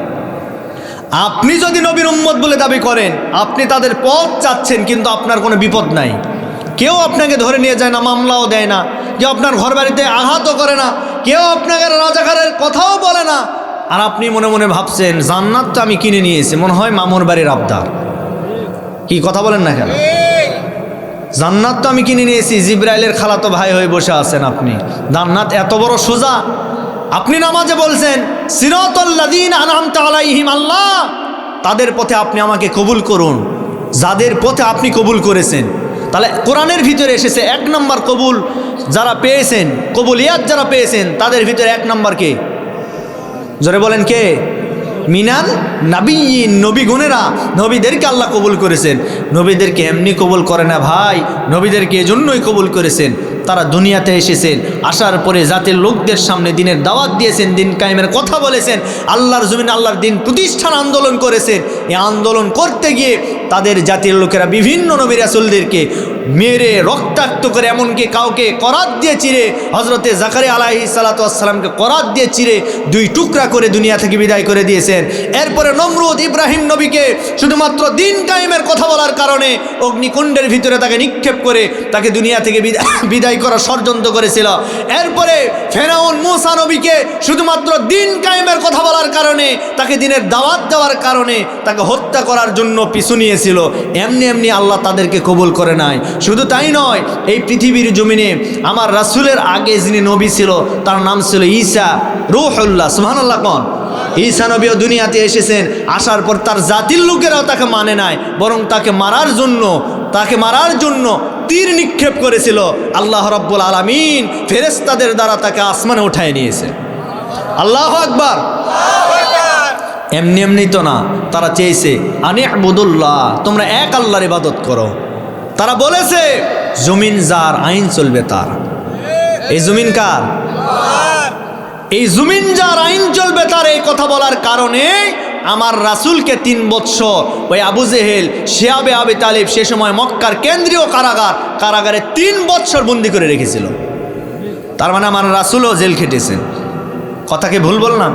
আপনি যদি নবীর উম্মত বলে দাবি করেন, আপনি তাদের পথ চাচ্ছেন, কিন্তু আপনার কোনো বিপদ নাই, কেউ আপনাকে ধরে নিয়ে যায় না, মামলাও দেয় না, কেউ আপনার ঘর বাড়িতে আঘাতও করে না, কেউ আপনাকে রাজাকারের কথাও বলে না। আর আপনি মনে মনে ভাবছেন জান্নাত তো আমি কিনে নিয়েছি, মনে হয় মামুর বাড়ির আবদার। কি কথা বলেন না কেন? জান্নাত তো আমি কিনে নিয়েছি, জিবরাইলের খালাতো ভাই হয়ে বসে আছেন আপনি। জান্নাত এত বড় সোজা? আপনি নামাজে বলছেন সিরাতাল লাযীনা আন'আমতা আলাইহিম, আল্লাহ তাদের পথে আপনি আমাকে কবুল করুন, যাদের পথে আপনি কবুল করেছেন। তাহলে কোরআনের ভিতরে এসেছে 1 নম্বর কবুল যারা পেয়েছেন, কবুলিয়াত যারা পেয়েছেন, তাদের ভিতরে 1 নম্বর কে? জোরে বলেন কে? মিনান নাবিয়্যিন, নবীগণেরা, নবীদেরকে আল্লাহ কবুল করেছেন। নবীদেরকে এমনি কবুল করে না ভাই, নবীদেরকে এজন্যই কবুল করেছেন, তারা দুনিয়াতে এসেছেন, আসার পরে জাতির লোকদের সামনে দিনের দাওয়াত দিয়েছেন, দিন কায়েমের কথা বলেছেন, আল্লাহর জমিনে আল্লাহর দিন প্রতিষ্ঠান আন্দোলন করেছেন। এই আন্দোলন করতে গিয়ে তাদের জাতির লোকেরা বিভিন্ন নবী রাসূলদেরকে মেরে রক্তাক্ত করে, এমনকি কাউকে করাত দিয়ে চিরে, হযরতে জাকারিয়া আলাইহিস সালাতু ওয়াস সালামকে করাত দিয়ে চিরে 2 টুকরা করে দুনিয়া থেকে বিদায় করে দিয়েছেন। এরপরে নমরুদ ইব্রাহিম নবীকে শুধুমাত্র দিন কায়েমের কথা বলার কারণে অগ্নিকুণ্ডের ভিতরে তাকে নিক্ষেপ করে তাকে দুনিয়া থেকে বিদায় করার ষড়যন্ত্র করেছিল। এরপরে ফেরাউন মূসা নবীকে শুধুমাত্র দিন কায়েমের কথা বলার কারণে, তাকে দিনের দাওয়াত দেওয়ার কারণে তাকে হত্যা করার জন্য পিছু নিয়েছিল। এমনি এমনি আল্লাহ তাদেরকে কবুল করে নাই। শুধু তাই নয়, এই পৃথিবীর জমিনে আমার রাসূলের আগে যিনি নবী ছিল তার নাম ছিল ঈসা রূহুল্লাহ। সুবহানাল্লাহ কোন? ঈসা নবীও দুনিয়াতে এসেছেন, আসার পর তার জাতির লোকেরাও তাকে মানে নাই, বরং তাকে মারার জন্য তীর নিক্ষেপ করেছিল। আল্লাহ রাব্বুল আলামিন ফেরেশতাদের দ্বারা তাকে আসমানে উঠায় নিয়েছে। আল্লাহু আকবার। এমনি এমনি তো না, তারা চেয়েছে আনি'বুদুল্লাহ, তোমরা এক আল্লাহর ইবাদত করো। তারা বলেছে জমিন যার, আইন চলবে তার। এই জমিন কার? এই জমিন যার, আইন চলবে তার। এই কথা বলার কারণে আমার রাসূলকে 3 বৎসর ওই আবু জেহেল, শিয়াবে আবি তালিব সে সময় মক্কার কেন্দ্রীয় কারাগারে 3 বৎসর বন্দি করে রেখেছিল। তার মানে আমার রাসূলও জেল খেটেছেন। কথাকে ভুল বললাম?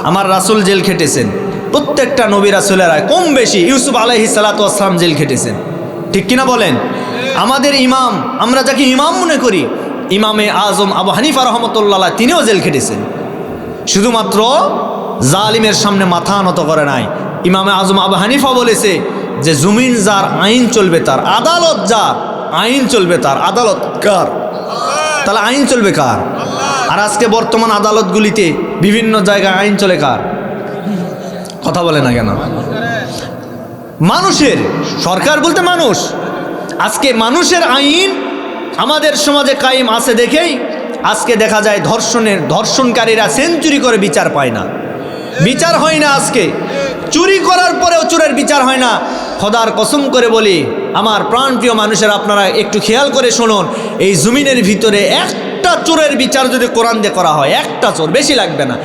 আমার রাসূল জেল খেটেছেন। প্রত্যেকটা নবী রাসূলেরা কম বেশি, ইউসুফ আলাইহিস সালাতু ওয়াস সালাম জেল খেটেছেন, ঠিক কিনা বলেন? আমাদের ইমাম, আমরা যাকে ইমাম মনে করি, ইমামে আজম আবু হানিফা রহমতুল্লাহ, তিনিও জেল খেটেছেন। শুধুমাত্র জালিমের সামনে মাথা নত করে নাই। ইমামে আজম আবু হানিফা বলেছে যে জমিন যার, আইন চলবে তার। আদালত যার, আইন চলবে তার। আদালত কার? তাহলে আইন চলবে কার? আর আজকে বর্তমান আদালতগুলিতে বিভিন্ন জায়গায় আইন চলে কার? কথা বলে না কেন? মানুষের। সরকার বলতে মানুষ। আজকে মানুষের আইন আমাদের সমাজে কায়েম আছে দেখেই আজকে দেখা যায় ধর্ষণকারীরা সেঞ্চুরি করে বিচার পায় না, বিচার হয় না। আজকে চুরি করার পরেও চোরের বিচার হয় না। খোদার কসম করে বলি, আমার প্রাণপ্রিয় মানুষের, আপনারা একটু খেয়াল করে শুনুন, এই জমিনের ভিতরে একটা চোরের বিচার যদি কোরআন দিয়ে করা হয়, একটা চোর, বেশি লাগবে না,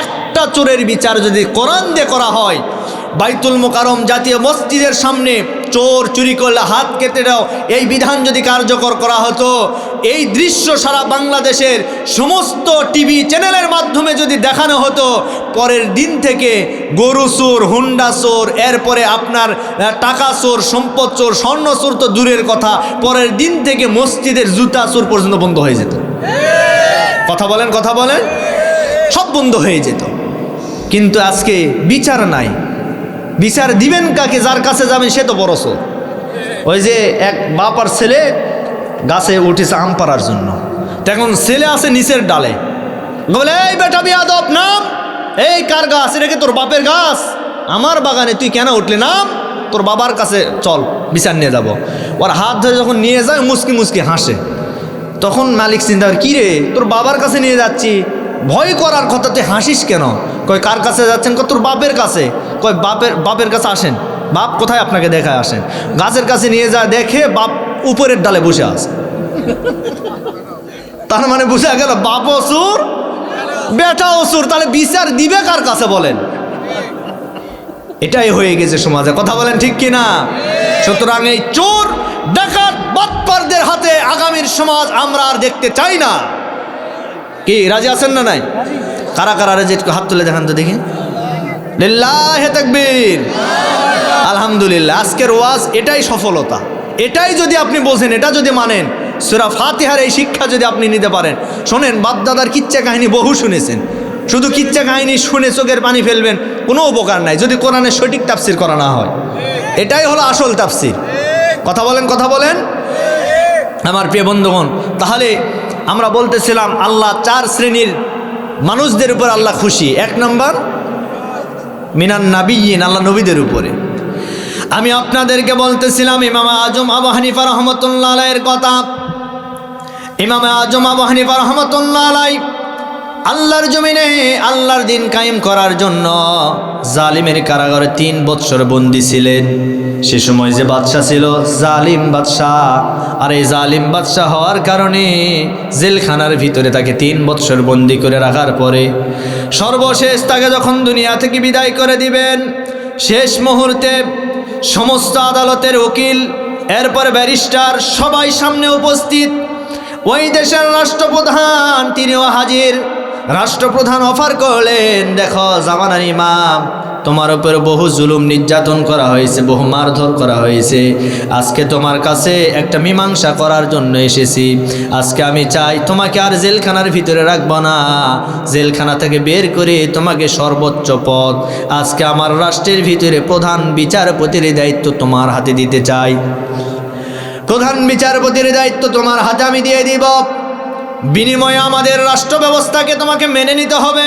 একটা চোরের বিচার যদি কোরআন দিয়ে করা হয়, বাইতুল মোকাররম জাতীয় মসজিদের সামনে চোর চুরি করলে হাত কেটে দাও, এই বিধান যদি কার্যকর করা হতো, এই দৃশ্য সারা বাংলাদেশের সমস্ত টিভি চ্যানেলের মাধ্যমে যদি দেখানো হতো, পরের দিন থেকে গরু চোর, হুন্ডা চোর, এরপরে আপনার টাকা চোর, সম্পদ চোর, স্বর্ণ চোর তো দূরের কথা, পরের দিন থেকে মসজিদের জুতা চোর পর্যন্ত বন্ধ হয়ে যেত। কথা বলেন, কথা বলেন, সব বন্ধ হয়ে যেত। কিন্তু আজকে বিচার নাই। বিচার দিবেন কাকে? যার কাছে যাবেন সে তো বড় চোর। ওই যে এক বাপ আর ছেলে গাছে উঠেছে আম পাড়ার জন্য, তখন ছেলে আছে নিচের ডালে, বলে এই বেটা বিয়াদব নাম, এই কার গাছ? এটা কি তোর বাপের গাছ? আমার বাগানে তুই কেন উঠলি? নাম, তোর বাবার কাছে চল, বিচার নিয়ে যাব। ওর হাত ধরে যখন নিয়ে যায় মুসকি মুসকি হাসে। তখন মালিক চিন্তা করে, কী রে, তোর বাবার কাছে নিয়ে যাচ্ছি, ভয় করার কথা, তুই হাসিস কেন? কয় কার কাছে যাচ্ছেন? তোর বাপের কাছে। কয় বাপের কাছে আসেন। বাপ কোথায়? আপনাকে দেখায় আসেন। গাছের কাছে নিয়ে যায়, দেখে বাপ উপরের ডালে বসে আছে। তার মানে বুঝা গেল বাপ অসুর, বেটা অসুর। তাহলে বিচার দিবে কার কাছে বলেন? এটাই হয়ে গেছে সমাজে। কথা বলেন ঠিক কিনা? সুতরাং এই চোর ডাকাত বাটপারদের হাতে আগামীর সমাজ আমরা আর দেখতে চাই না। কি রাজি আছেন না নাই? কারা কারা রাজি? একটু হাত তুলে দেখান তো দেখি। লিল্লাহি তাকবীর, আলহামদুলিল্লাহ। আজকের ওয়াজ এটাই সফলতা। এটাই যদি আপনি বোঝেন, এটা যদি মানেন, সূরা ফাতিহার এই শিক্ষা যদি আপনি নিতে পারেন। শোনেন, বাপদাদার কিচ্ছা কাহিনী বহু শুনেছেন, শুধু কিচ্ছা কাহিনী শুনে চোখের পানি ফেলবেন, কোনো উপকার নাই যদি কোরআনের সঠিক তাফসির করা না হয়। এটাই হলো আসল তাফসির। কথা বলেন, কথা বলেন আমার প্রিয় বন্ধুগণ। তাহলে আমরা বলতেছিলাম আল্লাহ 4 শ্রেণীর মানুষদের উপর আল্লাহ খুশি। 1 নম্বর মিনান নাবিয়্যিন, আল্লাহ নবীদের উপরে। আমি আপনাদেরকে বলতেছিলাম ইমাম আজম আবু হানিফা রাহমাতুল্লাহ আলাইহির কথা। ইমাম আজম আবু হানিফা রাহমাতুল্লাহ আলাইহি আল্লাহর জমিনে আল্লাহর দিন কায়েম করার জন্য জালিমের কারাগারে 3 বছর বন্দী ছিলেন। সে সময় যে বাদশাহ ছিল জালিম বাদশাহ, আর এই জালিম বাদশাহ হওয়ার কারণে জেলখানার ভিতরে তাকে 3 বছর বন্দী করে রাখার পরে সর্বশেষ তাকে যখন দুনিয়া থেকে বিদায় করে দিবেন, শেষ মুহূর্তে সমস্ত আদালতের উকিল, এরপর ব্যারিস্টার সবাই সামনে উপস্থিত। ওই দেশের রাষ্ট্রপ্রধান তিনিও হাজির। রাষ্ট্রপ্রধান অফার করলেন, দেখো জামানার ইমাম, তোমার উপর বহু জুলুম নির্যাতন করা হয়েছে, বহু মারধর করা হয়েছে। আজকে তোমার কাছে একটা মীমাংসা করার জন্য এসেছি। আজকে আমি চাই তোমাকে আর জেলখানার ভিতরে রাখবো না, জেলখানা থেকে বের করে তোমাকে সর্বোচ্চ পদ, আজকে আমার রাষ্ট্রের ভিতরে প্রধান বিচারপতির দায়িত্ব তোমার হাতে দিতে চাই। প্রধান বিচারপতির দায়িত্ব তোমার হাতে আমি দিয়ে দিব। বিনিময়ে আমাদের রাষ্ট্র ব্যবস্থাকে তোমাকে মেনে নিতে হবে।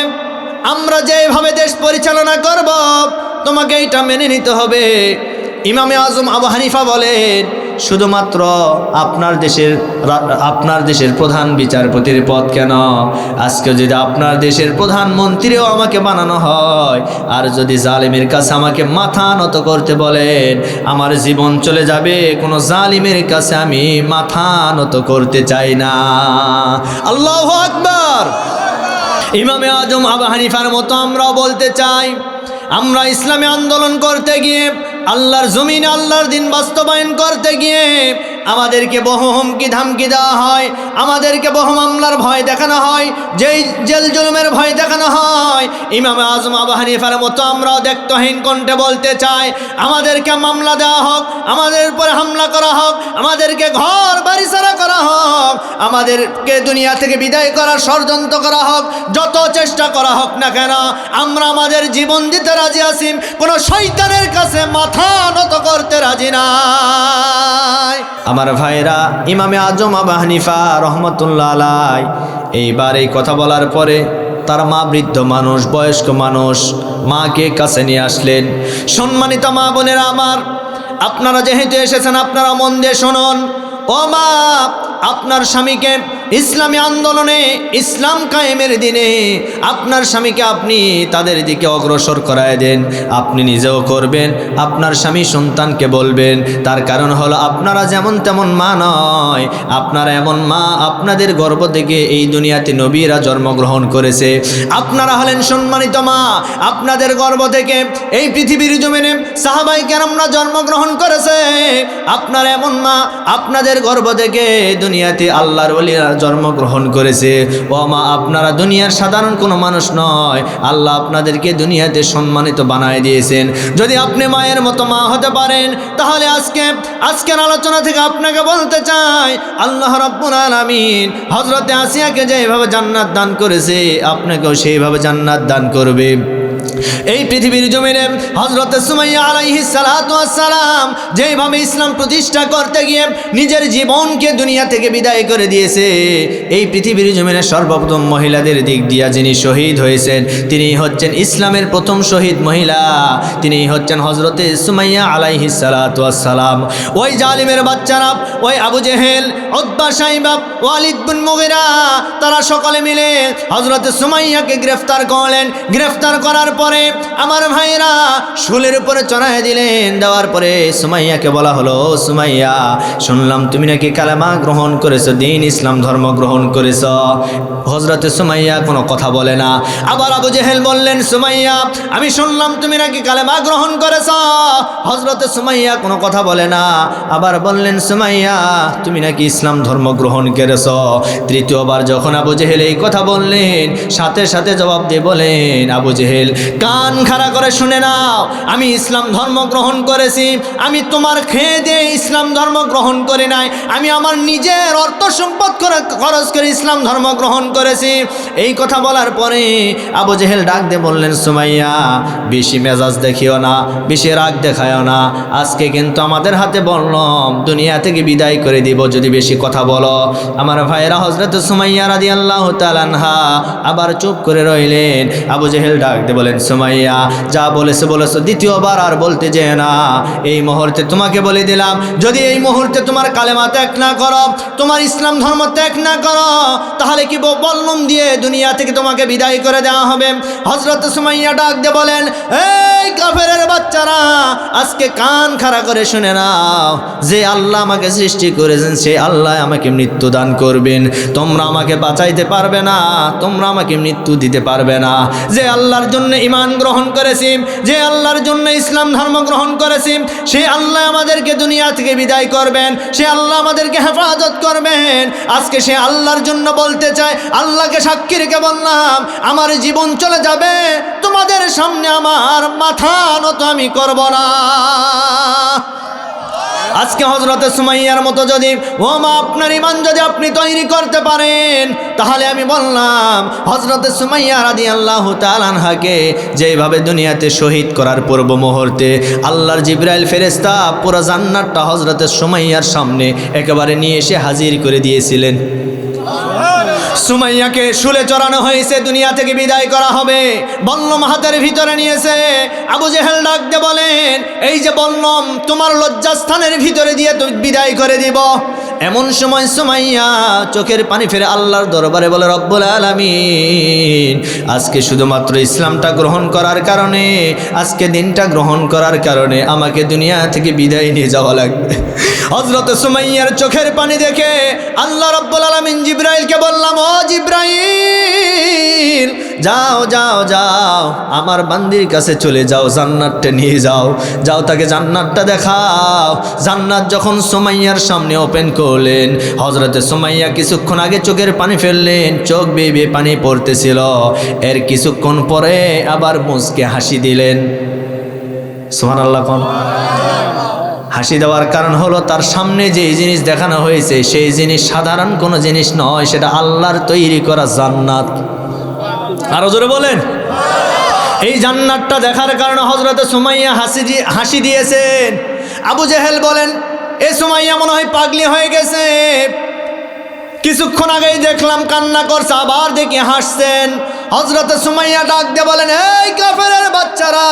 আমরা যেভাবে দেশ পরিচালনা করব তোমাকে এইটা মেনে নিতে হবে। ইমামে আজম আবু হানিফা বলেন, শুধুমাত্র আপনার দেশের প্রধান বিচারপতির পদ কেন, আজকে যদি আপনার দেশের প্রধানমন্ত্রীও আমাকে বানানো হয়, আর যদি জালিমের কাছে আমাকে মাথা নত করতে বলেন, আমার জীবন চলে যাবে, কোনো জালিমের কাছে আমি মাথা নত করতে চাই না। আল্লাহু আকবার। ইমামে আজম আবু হানিফার মতো আমরাও বলতে চাই। আমরা ইসলামী আন্দোলন করতে গিয়ে, আল্লাহর জমিনে আল্লাহর দিন বাস্তবায়ন করতে গিয়ে আমাদেরকে বহু হুমকি ধামকি দেওয়া হয়, আমাদেরকে বহু মামলার ভয় দেখানো হয়, যেই জেল জুলুমের ভয় দেখানো হয়। ইমামে আজম আবু হানিফার মতো আমরাও দেখতহীন কণ্ঠে বলতে চাই, আমাদেরকে মামলা দেওয়া হোক, আমাদের উপরে হামলা করা হোক, আমাদেরকে ঘর বাড়ি ছাড়া করা হোক, আমাদেরকে দুনিয়া থেকে বিদায় করার ষড়যন্ত্র করা হোক, যত চেষ্টা করা হোক না কেন, আমরা আমাদের জীবন দিতে রাজি আছি, কোনো শয়তানের কাছে মাথা নত করতে রাজি নাই। আমার ভাইরা, ইমামে আজম আবু হানিফা রহমতুল্লাহ আলাইহি এইবার এই কথা বলার পরে তার মা, বৃদ্ধ মানুষ, বয়স্ক মানুষ, মাকে কাছে নিয়ে আসলেন। সম্মানিত মা বোনেরা আমার, আপনারা যেহেতু এসেছেন আপনারা মন দিয়ে শুনুন। ও মা, আপনার স্বামীকে ইসলামী আন্দোলনে, ইসলাম কায়েমের দিনে আপনার স্বামীকে আপনি তাদের দিকে অগ্রসর করায় দেন। আপনি নিজেও করবেন, আপনার স্বামী সন্তানকে বলবেন। তার কারণ হলো আপনারা যেমন তেমন মা নয়, আপনারা এমন মা, আপনাদের গর্ভ থেকে এই দুনিয়াতে নবীরা জন্মগ্রহণ করেছে। আপনারা হলেন সম্মানিত মা, আপনাদের গর্ভ থেকে এই পৃথিবীর জমিনে সাহাবায়ে কেরামরা জন্মগ্রহণ করেছে। আপনারা এমন মা, আপনাদের গর্ভ থেকে দুনিয়াতে আল্লাহর ওলিরা জন্মগ্রহণ করেছে। ও মা, আপনারা দুনিয়ার সাধারণ কোনো মানুষ নয়, আল্লাহ আপনাদেরকে দুনিয়াতে সম্মানিত বানায় দিয়েছেন। যদি আপনি মায়ের মতো মা হতে পারেন, তাহলে আজকের আলোচনা থেকে আপনাকে বলতে চাই, আল্লাহ রাব্বুল আলামিন হযরতে আসিয়াকে যেভাবে জান্নাত দান করেছে, আপনাকেও সেইভাবে জান্নাত দান করবে। এই পৃথিবীর জমিনে হযরতে সুমাইয়া আলাইহিস সালাতু ওয়াস সালাম যেভাবে ইসলাম প্রতিষ্ঠা করতে গিয়ে নিজের জীবনকে দুনিয়া থেকে বিদায় করে দিয়েছে, এই পৃথিবীর জমিনে সর্বপ্রথম মহিলাদের দিক দিয়া যিনি শহীদ হয়েছেন, তিনি হচ্ছেন ইসলামের প্রথম শহীদ মহিলা। তিনি হচ্ছেন হযরতে সুমাইয়া আলাইহিস সালাতু ওয়াস সালাম। ওই জালিমের বাচ্চারা, ওই আবু জেহেল, উতবা, শাইবা, ওয়ালিদ বিন মুগিরা, তারা সকলে মিলে হযরতে সুমাইয়াকে গ্রেফতার করলেন। গ্রেফতার করার পরে আমার ভাইরা শুলের উপরে চড়ায় দিলেন। দেওয়ার পরে সুমাইয়াকে বলা হলো, সুমাইয়া, শুনলাম তুমি নাকি কালেমা গ্রহণ করেছো, দ্বীন ইসলাম ধর্ম গ্রহণ করেছো। হযরতে সুমাইয়া কোনো কথা বলে না। আবার আবু জেহেল বললেন, সুমাইয়া, আমি শুনলাম তুমি নাকি কালেমা গ্রহণ করেছো। হযরতে সুমাইয়া কোনো কথা বলে না। আবার বললেন, সুমাইয়া, তুমি নাকি ইসলাম ধর্ম গ্রহণ করেছো। তৃতীয়বার যখন আবু জেহেল এই কথা বললেন, সাথে সাথে জবাব দিয়ে বলেন, আবু জেহেল, কান খাড়া করে শুনে নাও, আমি ইসলাম ধর্ম গ্রহণ করেছি। আমি তোমার খেয়ে দিয়ে ইসলাম ধর্ম গ্রহণ করি নাই, আমি আমার নিজের অর্থ সম্পদ খরচ করে ইসলাম ধর্ম গ্রহণ করেছি। এই কথা বলার পরে আবু জেহেল ডাক দিয়ে বললেন, সুমাইয়া, বেশি মেজাজ দেখিও না, বেশি রাগ দেখায়ও না। আজকে কিন্তু আমাদের হাতে বললাম, দুনিয়া থেকে বিদায় করে দিব যদি বেশি কথা বলো। আমার ভাইয়েরা, হযরত সুমাইয়া রাদিয়াল্লাহু তাআলা আনহা আবার চুপ করে রইলেন। আবু জেহেল ডাক দিয়ে বলেন, সুমাইয়া, যা বলেছো দ্বিতীয়বার আর বলতে যেও না। এই মুহূর্তে তোমাকে বলে দিলাম, যদি এই মুহূর্তে তোমার কালেমা ত্যাগ না করো, তোমার ইসলাম ধর্ম ত্যাগ না করো, তাহলে কি বললম দিয়ে দুনিয়া থেকে তোমাকে বিদায় করে দেওয়া হবে। হযরত সুমাইয়া ডাক দিয়ে বলেন, এই কাফেরের বাচ্চারা, আজকে কান খাড়া করে শুনে নাও, যে আল্লাহ আমাকে সৃষ্টি করেছেন, সে আল্লাহ আমাকে মৃত্যু দান করবেন। তোমরা আমাকে বাঁচাইতে পারবে না, তোমরা আমাকে মৃত্যু দিতে পারবে না। যে আল্লাহর জন্য ঈমান গ্রহণ করেছি, যে আল্লাহর জন্য ইসলাম ধর্ম গ্রহণ করেছি, সে আল্লাহ আমাদেরকে দুনিয়া থেকে বিদায় করবেন, সে আল্লাহ আমাদেরকে হেফাজত করবেন। আজকে সে আল্লাহর জন্য বলতে চায়, আল্লাহকে সাক্ষী রেখে বললাম, আমার জীবন চলে যাবে, তোমাদের সামনে আমার মাথা নত আমি করব না। আজকে হযরতে সুমাইয়ার মতো যদি ও মা আপনার ঈমান যদি আপনি তৈরি করতে পারেন, তাহলে আমি বললাম, হযরতে সুমাইয়া রাদিয়াল্লাহু তাআলা আনহাকে যেভাবে দুনিয়াতে শহীদ করার পূর্ব মুহূর্তে আল্লাহর জিবরাইল ফেরেশতা পুরো জান্নাতটা হযরতে সুমাইয়ার সামনে একেবারে নিয়ে এসে হাজির করে দিয়েছিলেন। সুমাইয়াকে শুলে চড়ানো হয়েছে, দুনিয়া থেকে বিদায় করা হবে, বল্লম হাতের ভিতরে নিয়েছে। আবু জেহেল ডাক দিয়ে বলেন, এই যে বল্লম তোমার লজ্জাস্থানের ভিতরে দিয়ে তুমি বিদায় করে দিব। এমন সময় সুমাইয়া চোখের পানি ফেলে আল্লাহর দরবারে বলে, রব্বুল আলামিন, আজকে শুধুমাত্র ইসলামটা গ্রহণ করার কারণে, আজকে দিনটা গ্রহণ করার কারণে আমাকে দুনিয়া থেকে বিদায় নিয়ে যাওয়া লাগবে। হযরত সুমাইয়ার চোখের পানি দেখে আল্লাহ রব্বুল আলামিন জিবরাইলকে বললাম, ও জিবরাইল, যাও যাও যাও, আমার বান্দির কাছে চলে যাও, জান্নাতটা নিয়ে যাও, যাও তাকে জান্নাতটা দেখাও। জান্নাত যখন সুমাইয়ার সামনে ওপেন করলেন, হযরতে সুমাইয়া কিছুক্ষণ আগে চোখের পানি ফেললেন, চোখ বেয়ে বেয়ে পানি পড়তেছিল। এর কিছুক্ষণ পরে আবার মুচকে হাসি দিলেন। সুবহানাল্লাহ। কোন হাসি দেওয়ার কারণ হলো, তার সামনে যে জিনিস দেখানো হয়েছে সেই জিনিস সাধারণ কোনো জিনিস নয়, সেটা আল্লাহর তৈরি করা জান্নাত। আরো জোরে বলেন। এই জান্নাতটা দেখার কারণে হযরতে সুমাইয়া হাসি দিয়েছেন। আবু জেহেল বলেন, এ সুমাইয়া মনে হয় পাগলি হয়ে গেছে, কিছুক্ষণ আগেই দেখলাম কান্না করছে, আবার দেখি হাসছেন। হযরতে সুমাইয়া ডাক দিয়ে বলেন, এই কাফেরের বাচ্চারা,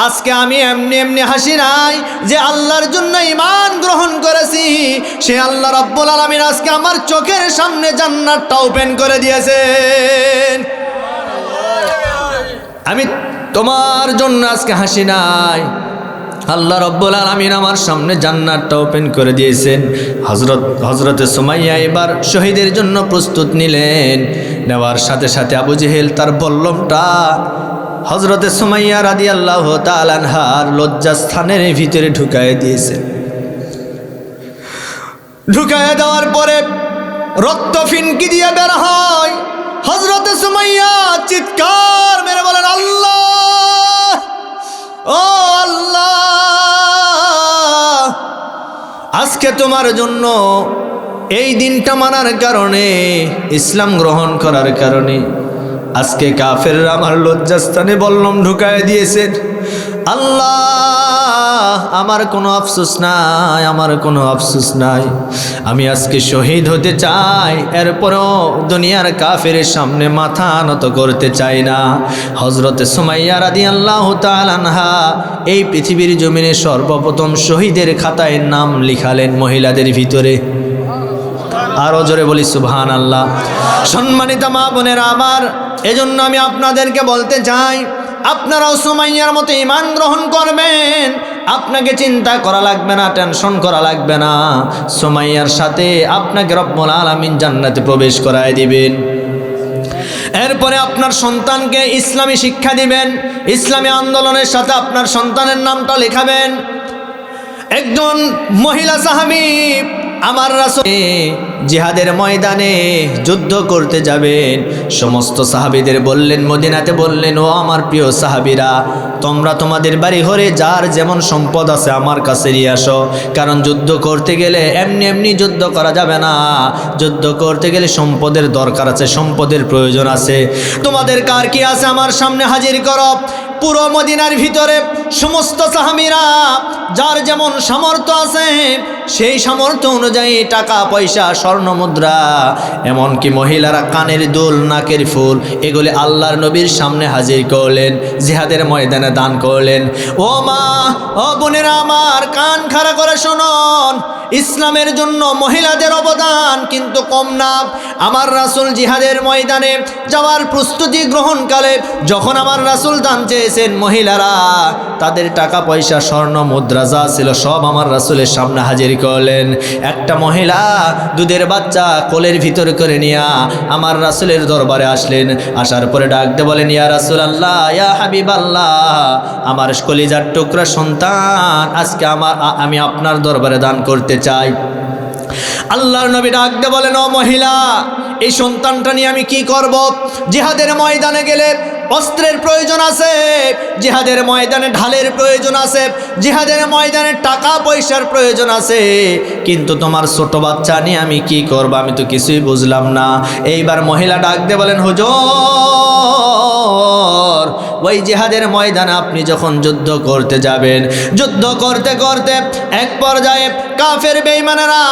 আজকে আমি এমনি এমনি হাসি নাই, যে আল্লাহর জন্য ঈমান গ্রহণ করেছি সে আল্লাহ রাব্বুল আলামিন আজকে আমার চোখের সামনে জান্নাতটা ওপেন করে দিয়েছেন। আমি তোমার জন্য আজকে হাসি নাই, আল্লাহ রাব্বুল আলামিন আমার সামনে জান্নাতটা ওপেন করে দিয়েছেন। হযরতে সুমাইয়া এবার শহীদের জন্য প্রস্তুত নিলেন। নেওয়ার সাথে সাথে আবু জেহেল তার বল্লমটা হযরতে সুমাইয়া রাদিয়াল্লাহু তাআলা আনহার লজ্জাস্থানের ভিতরে ঢুকায় দিয়েছে। ঢুকায় দেওয়ার পরে রক্ত ফিনকি দিয়ে বের হয়। হযরতে সুমাইয়া চিৎকার মেরে বলেন, আল্লাহ, ও আল্লাহ, আজকে তোমার জন্য এই দিনটা মানার কারণে, ইসলাম গ্রহণ করার কারণে আজকে কাফেররা আমার লজ্জাস্থানে বল্লম ঢুকায় দিয়েছেন। আল্লাহ, আমার কোনো আফসোস নাই, আমার কোনো আফসোস নাই। আমি আজকে শহীদ হতে চাই, এরপরও দুনিয়ার কাফেরের সামনে মাথা নত করতে চাই না। হযরতে সুমাইয়া রাদিয়াল্লাহু তাআলা আনহা এই পৃথিবীর জমিনে সর্বপ্রথম শহীদের খাতায় নাম লিখালেন মহিলাদের ভিতরে। আরো জোরে বলি সুবহানাল্লাহ। সম্মানিত মা বোনেরা আমার, এজন্য আমি আপনাদেরকে বলতে চাই, আপনারাও সুমাইয়ার মতো ঈমান গ্রহণ করবেন। আপনাকে চিন্তা করা লাগবে না, টেনশন করা লাগবে না। সুমাইয়ার সাথে আপনাকে রব্বুল আলামিন জান্নাতে প্রবেশ করায় দিবেন। এরপরে আপনার সন্তানকে ইসলামী শিক্ষা দিবেন, ইসলামী আন্দোলনের সাথে আপনার সন্তানের নামটা লেখাবেন। একজন মহিলা সাহাবী আমার রাসূল জিহাদের ময়দানে যুদ্ধ করতে যাবেন। সমস্ত সাহাবীদের বললেন, মদিনাতে বললেন, ও আমার প্রিয় সাহাবীরা, তোমরা তোমাদের বাড়ি ঘরে যার যেমন সম্পদ আছে আমার কাছে নিয়ে আসো। কারণ যুদ্ধ করতে গেলে এমনি এমনি যুদ্ধ করা যাবে না। যুদ্ধ করতে গেলে সম্পদের দরকার আছে, সম্পদের প্রয়োজন আছে। তোমাদের কার কি আছে আমার সামনে হাজির করো। পুরো মদিনার ভিতরে সমস্ত সাহাবীরা যার যেমন সামর্থ্য আছে সেই সামর্থ্য অনুযায়ী টাকা পয়সা, স্বর্ণ মুদ্রা, এমনকি মহিলারা কানের দুল, নাকের ফুল, এগুলি আল্লাহর নবীর সামনে হাজির করলেন, জিহাদের ময়দানে দান করলেন। ও মা, ও বোনেরা আমার, কান খাড়া করে শুনুন, ইসলামের জন্য মহিলাদের অবদান কিন্তু কম না। আমার রাসূল জিহাদের ময়দানে যাওয়ার প্রস্তুতি গ্রহণকালে যখন আমার রাসূল দান চেয়েছেন, মহিলারা তাদের টাকা পয়সা, স্বর্ণ মুদ্রা যা ছিল সব আমার রাসূলের সামনে হাজির করলেন। একটা মহিলা দুধের বাচ্চা কোলের ভিতর করে নিয়ে আমার রাসূলের দরবারে আসলেন। আসার পরে ডাকতে বলেন, ইয়া রাসূলুল্লাহ, ইয়া হাবিবাল্লাহ, আমার কলিজার টুকরা সন্তান আজকে আমি আপনার দরবারে দান করতে চাই। আল্লাহর নবী ডাকতে বলেন, ও মহিলা, এই সন্তানটা নিয়ে আমি কি করব? জিহাদের ময়দানে গেলে অস্ত্রের প্রয়োজন আছে, জিহাদের ময়দানে ঢালের প্রয়োজন আছে, জিহাদের ময়দানে টাকা পয়সার প্রয়োজন আছে, কিন্তু তোমার ছোট বাচ্চা নিয়ে আমি কি করব? আমি তো কিছুই বুঝলাম না। এইবার মহিলা ডাকতে বলেন, হুজুর, ওই জিহাদের ময়দানে আপনি যখন যুদ্ধ করতে যাবেন, যুদ্ধ করতে করতে এক পর্যায়ে কাফের বেঈমানেরা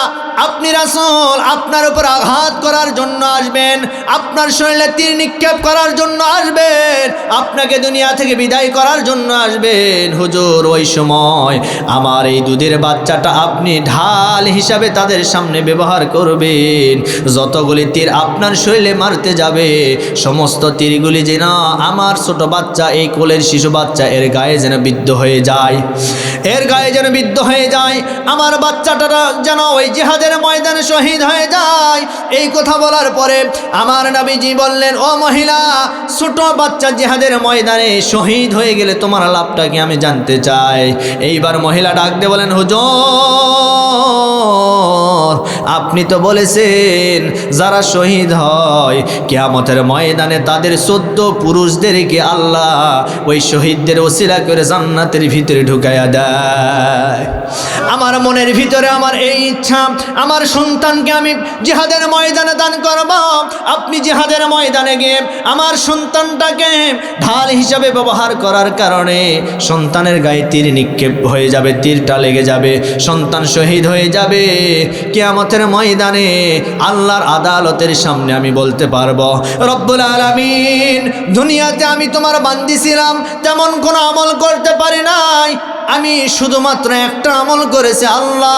আপনি রাসূল আপনার উপর আঘাত করার জন্য আসবেন, আপনার শরীরে তীর নিক্ষেপ করার জন্য আসবেন, আপনাকে দুনিয়া থেকে বিদায় করার জন্য আসবেন। হুজুর, ওই সময় আমার এই দুধের বাচ্চাটা আপনি ঢাল হিসাবে তাদের সামনে ব্যবহার করবেন। যতগুলি তীর আপনার শরীরে মারতে যাবে সমস্ত তীরগুলি যেন আমার ছোট বাচ্চা, এই কোলের শিশু বাচ্চা, এর গায়ে যেন বিদ্ধ হয়ে যায়, এর গায়ে যেন বিদ্ধ হয়ে যায়, আমার বাচ্চাটা যেন ওই জিহাদের ময়দানে শহীদ হয়ে যায়। এই কথা বলার পরে আমার নবীজি বললেন, ও মহিলা, ছোট বাচ্চা জিহাদের ময়দানে শহীদ হয়ে গেলে তোমার লাভটা কি আমি জানতে চাই। এইবার মহিলা ডাক দিয়ে বলেন, হুজুর, আপনি তো বলেছেন যারা শহীদ হয় কিয়ামতের ময়দানে তাদের 14 পুরুষদেরকে আল্লাহ ওই শহীদদের ওসিলা করে জান্নাতের ভিতরে ঢুকাইয়া দেয়। আমার মনের ভিতরে আমার এই ইচ্ছা, আমার সন্তানকে আমি জিহাদের ময়দানে দান করব। আপনি জিহাদের ময়দানে গিয়ে আমার সন্তানটাকে ঢাল হিসাবে ব্যবহার করার কারণে সন্তানের গায়ে তীর নিক্ষেপ হয়ে যাবে, তীরটা লেগে যাবে, সন্তান শহীদ হয়ে যাবে। কিয়ামতের ময়দানে আল্লাহর আদালতের সামনে আমি বলতে পারবো, রব্বুল আলামিন, দুনিয়াতে আমি তোমার বান্দি ছিলাম, তেমন কোনো আমল করতে পারি নাই, আমি শুধুমাত্র একটা আমল করেছি আল্লাহ,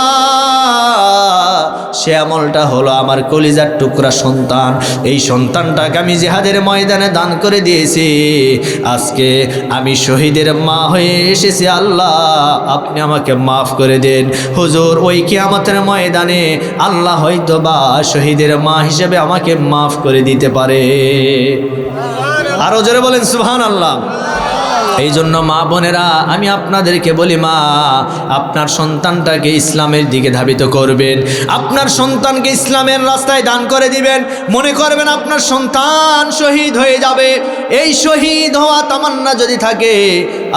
সে আমলটা হলো আমার কলিজার টুকরা সন্তান। এই সন্তানটাকে আমি জিহাদের ময়দানে দান করে দিয়েছি। আজকে আমি শহীদের মা হয়ে এসেছি, আল্লাহ আপনি আমাকে মাফ করে দেন। হুজুর, ওই কিয়ামতের ময়দানে আল্লাহ হয়তো বা শহীদের মা হিসেবে আমাকে মাফ করে দিতে পারে। আরো জোরে বলেন সুবহানাল্লাহ। এই জন্য মা বোনেরা, আমি আপনাদেরকে বলি, মা আপনার সন্তানটাকে ইসলামের দিকে ধাবিত করবেন, আপনার সন্তানকে ইসলামের রাস্তায় দান করে দিবেন। মনে করবেন আপনার সন্তান শহীদ হয়ে যাবে, এই শহীদ হওয়া তামান্না যদি থাকে,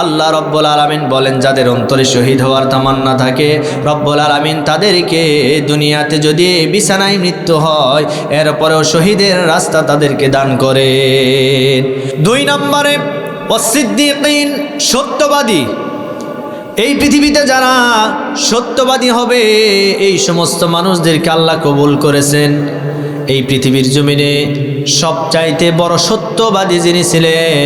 আল্লাহ রব্বুল আলামিন বলেন, যাদের অন্তরে শহীদ হওয়ার তামান্না থাকে, রব্বুল আলামিন তাদেরকে দুনিয়াতে যদি বিছানায় মৃত্যু হয়, এরপরেও শহীদের রাস্তা তাদেরকে দান করেন। 2 নম্বরে সিদ্দিকিন, সত্যবাদী। এই পৃথিবীতে যারা সত্যবাদী হবে, এই সমস্ত মানুষদেরকে আল্লাহ কবুল করেছেন। এই পৃথিবীর জমিনে সবচাইতে বড় সত্যবাদী যিনি ছিলেন,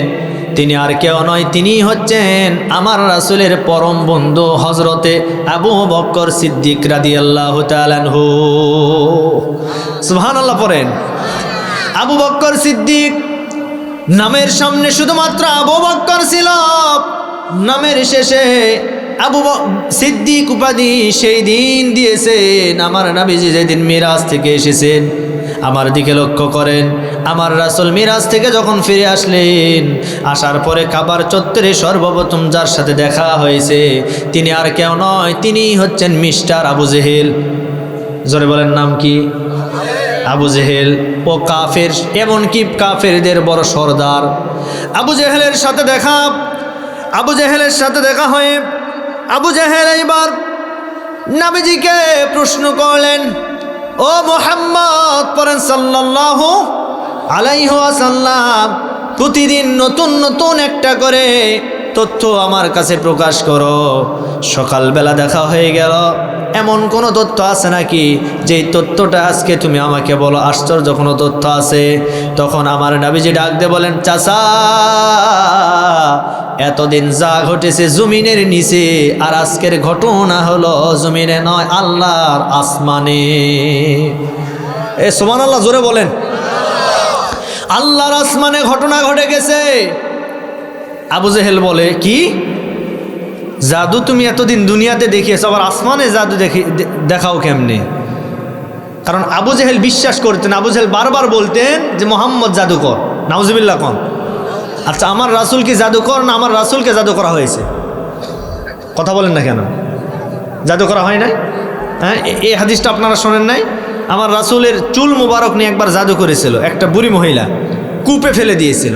তিনি আর কেউ নয়, তিনি হচ্ছেন আমার রাসূলের পরম বন্ধু হযরতে আবু বকর সিদ্দিক রাদিয়াল্লাহু তাআলা আনহু। সুবহানাল্লাহ পড়েন। আবু বকর সিদ্দিক নামের সামনে শুধুমাত্র আবু বকর ছিল, নামের শেষে আবু সিদ্দিক উপাধি সেই দিন দিয়েছেন আমার নবীজি যেদিন মিরাজ থেকে এসেছেন। আমার দিকে লক্ষ্য করেন, আমার রাসূল মিরাজ থেকে যখন ফিরে আসলেন, আসার পরে কাবার চত্বরে সর্বপ্রথম যার সাথে দেখা হয়েছে, তিনি আর কেউ নয়, তিনি হচ্ছেন মিস্টার আবু জেহেল। জোরে বলেন, নাম কি? আবু জেহেল। ও কাফের, এমনকি কাফেরদের বড় সর্দার। আবু জেহেলের সাথে দেখা হয়ে আবু জেহেল এইবার নবীজিকে প্রশ্ন করলেন, ও মুহাম্মদ পড়েন সাল্লাল্লাহু আলাইহি ওয়াসাল্লাম, প্রতিদিন নতুন নতুন একটা করে তথ্য আমার কাছে প্রকাশ করো। সকালবেলা দেখা হয়ে গেল, এমন কোনো তথ্য আছে নাকি যেই তথ্যটা আজকে তুমি আমাকে বলো? আশ্চর্য কোনো তথ্য আছে? তখন আমার নবীজি ডাক দিয়ে বলেন, চাচা, এতদিন যা ঘটেছে জমিনের নিচে, আর আজকের ঘটনা হলো জমিনে নয়, আল্লাহর আসমানে। সুবহানাল্লাহ, জোরে বলেন। আল্লাহর আসমানে ঘটনা ঘটে গেছে। আবু জেহেল বলে, কি জাদু তুমি এতদিন দুনিয়াতে দেখিয়েছো, আবার আসমানে জাদু দেখাও কেমনে? কারণ আবু জেহেল বিশ্বাস করতেন, আবু জেহেল বারবার বলতেন যে মোহাম্মদ জাদুকর, নাউজুবিল্লাহ কন। আচ্ছা, আমার রাসূল কি জাদুকর না আমার রাসূলকে জাদু করা হয়েছে? কথা বলেন না কেন? জাদু করা হয় না? হ্যাঁ, এই হাদিসটা আপনারা শোনেন নাই? আমার রাসূলের চুল মুবারক নিয়ে একবার জাদু করেছিল একটা বুড়ি মহিলা, কূপে ফেলে দিয়েছিল।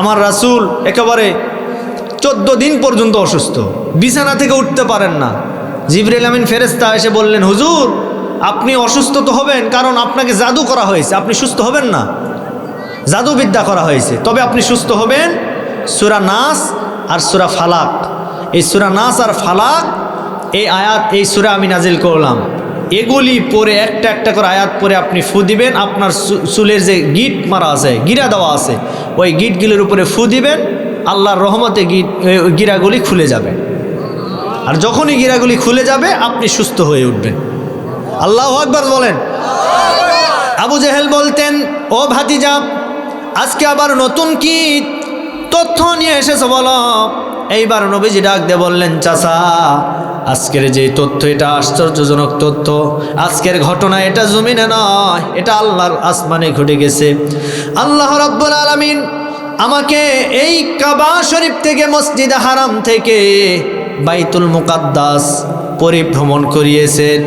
আমার রাসূল একেবারে 14 দিন পর্যন্ত অসুস্থ, বিছানা থেকে উঠতে পারেন না। জিবরাইল আমিন ফেরেশতা এসে বললেন, হুজুর আপনি অসুস্থ তো হবেন, কারণ আপনাকে জাদু করা হয়েছে, আপনি সুস্থ হবেন না, জাদুবিদ্যা করা হয়েছে, তবে আপনি সুস্থ হবেন সূরা নাস আর সূরা ফালাক। এই সূরা নাস আর ফালাক এই আয়াত, এই সূরা আমি নাজিল করলাম, এগুলি পরে একটা একটা করে আয়াত পরে আপনি ফু দিবেন। আপনার চুলের যে গিট মারা আছে, গিরা দেওয়া আছে, ওই গিটগুলির উপরে ফু দিবেন, আল্লাহর রহমতে গিরাগুলি খুলে যাবে। আর যখনই গিরাগুলি খুলে যাবে আপনি সুস্থ হয়ে উঠবেন। আল্লাহু আকবার বলেন। আবু জেহেল বলতেন, ও ভাতিজা, আজকে আবার নতুন কি তথ্য নিয়ে এসেছো বলো? এইবার নবীজি ডাক দিয়ে বললেন, চাচা, আজকের যে তথ্য এটা আশ্চর্যজনক তথ্য। আজকের ঘটনা এটা জমিনে নয়, এটা আল্লাহর আসমানে ঘটে গেছে। আল্লাহ রাব্বুল আলামিন আমাকে এই কাবা শরীফ থেকে, মসজিদ হারাম থেকে বাইতুল মুকাদ্দাস পরিভ্রমণ করিয়েছেন,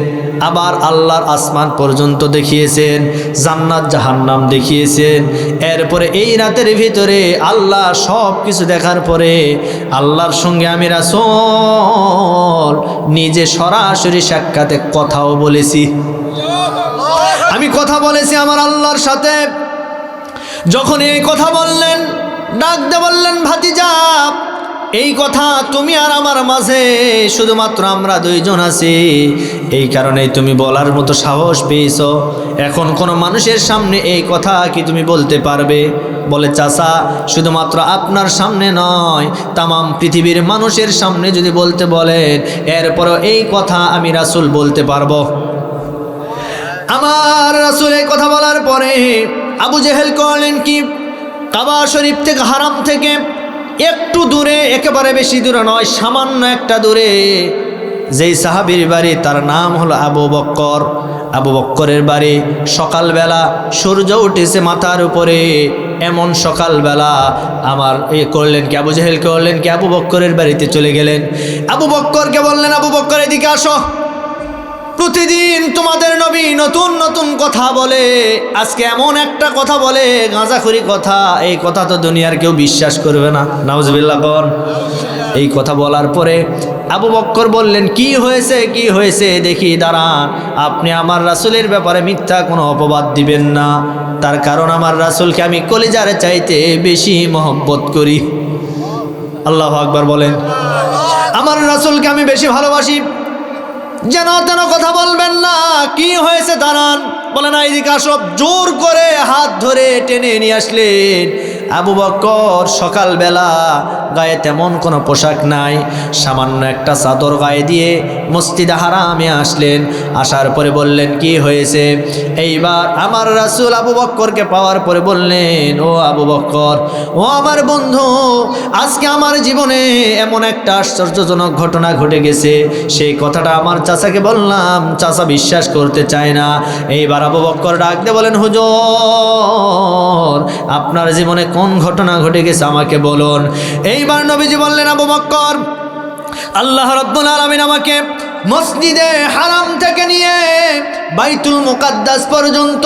আবার আল্লাহর আসমান পর্যন্ত দেখিয়েছেন, জান্নাত জাহান্নাম দেখিয়েছেন। এরপরে এই রাতের ভিতরে আল্লাহ সব কিছু দেখার পরে আল্লাহর সঙ্গে আমি রাসূল নিজে সরাসরি সাক্ষাতে কথাও বলেছি। আমি কথা বলেছি আমার আল্লাহর সাথে। যখন এই কথা বললেন, ডাক দিয়ে বললেন, ভাতিজা, এই কথা তুমি আর আমার মাঝে শুধুমাত্র আমরা দুইজন আছি, এই কারণেই তুমি বলার মতো সাহস পেয়েছো। এখন কোনো মানুষের সামনে এই কথা কি তুমি বলতে পারবে? বলে চাচা, শুধুমাত্র আপনার সামনে নয়, তামাম পৃথিবীর মানুষের সামনে যদি বলতে বলেন, এরপরও এই কথা আমি রাসূল বলতে পারবো। আমার রাসূল এই কথা বলার পরে আবু জেহেল করলেন কি, কাবা শরীফ থেকে, হারাম থেকে একটু দূরে, একেবারে বেশি দূরে নয়, সামান্য একটা দূরে যেই সাহাবীর বাড়ি, তার নাম হলো আবু বক্কর। আবু বক্করের বাড়ি সকালবেলা সূর্য উঠেছে মাথার উপরে, এমন সকালবেলা আমার করলেন কি, আবু জেহেল করলেন কি, আবু বক্করের বাড়িতে চলে গেলেন। আবু বক্করকে বললেন, আবু বক্কর এদিকে আসো, প্রতিদিন তোমাদের নবী নতুন নতুন কথা বলে, আজকে এমন একটা কথা বলে, গাঁজাখুরি কথা, এই কথা তো দুনিয়ার কেউ বিশ্বাস করবে না। নাউজুবিল্লাহ কর। এই কথা বলার পরে আবু বক্কর বললেন, কি হয়েছে, কি হয়েছে দেখি, দাঁড়ান, আপনি আমার রাসূলের ব্যাপারে মিথ্যা কোনো অপবাদ দিবেন না, তার কারণ আমার রাসূলকে আমি কলিজার চাইতে বেশি মহব্বত করি। আল্লাহু আকবার বলেন। আমার রাসূলকে আমি বেশি ভালোবাসি, যেন তেন কথা বলবেন না। কি হয়েছে দাঁড়ান, বলে না এদিকে আসো। জোর করে হাত ধরে টেনে নিয়ে আসলেন। আবু বক্কর সকালবেলা গায়ে তেমন কোনো পোশাক নাই, সামান্য একটা চাদর গায়ে দিয়ে মসজিদে হারামে আসলেন। আসার পরে বললেন, কি হয়েছে? এইবার আমার রাসূল আবু বক্করকে পাওয়ার পরে বললেন, ও আবু বক্কর, ও আমার বন্ধু, আজকে আমার জীবনে এমন একটা আশ্চর্যজনক ঘটনা ঘটে গেছে, সেই কথাটা আমার চাচাকে বললাম, চাচা বিশ্বাস করতে চায় না। এইবার আবু বক্কর ডাক দিয়ে বলেন, হুজুর, আপনার জীবনে কোন ঘটনা ঘটে গেছে আমাকে বলুন। এইবার নবীজি বললেন, আবু বক্কর, আল্লাহ রাব্বুল আলামিন আমাকে মসজিদে হারাম থেকে নিয়ে বাইতুল মুকাদ্দাস পর্যন্ত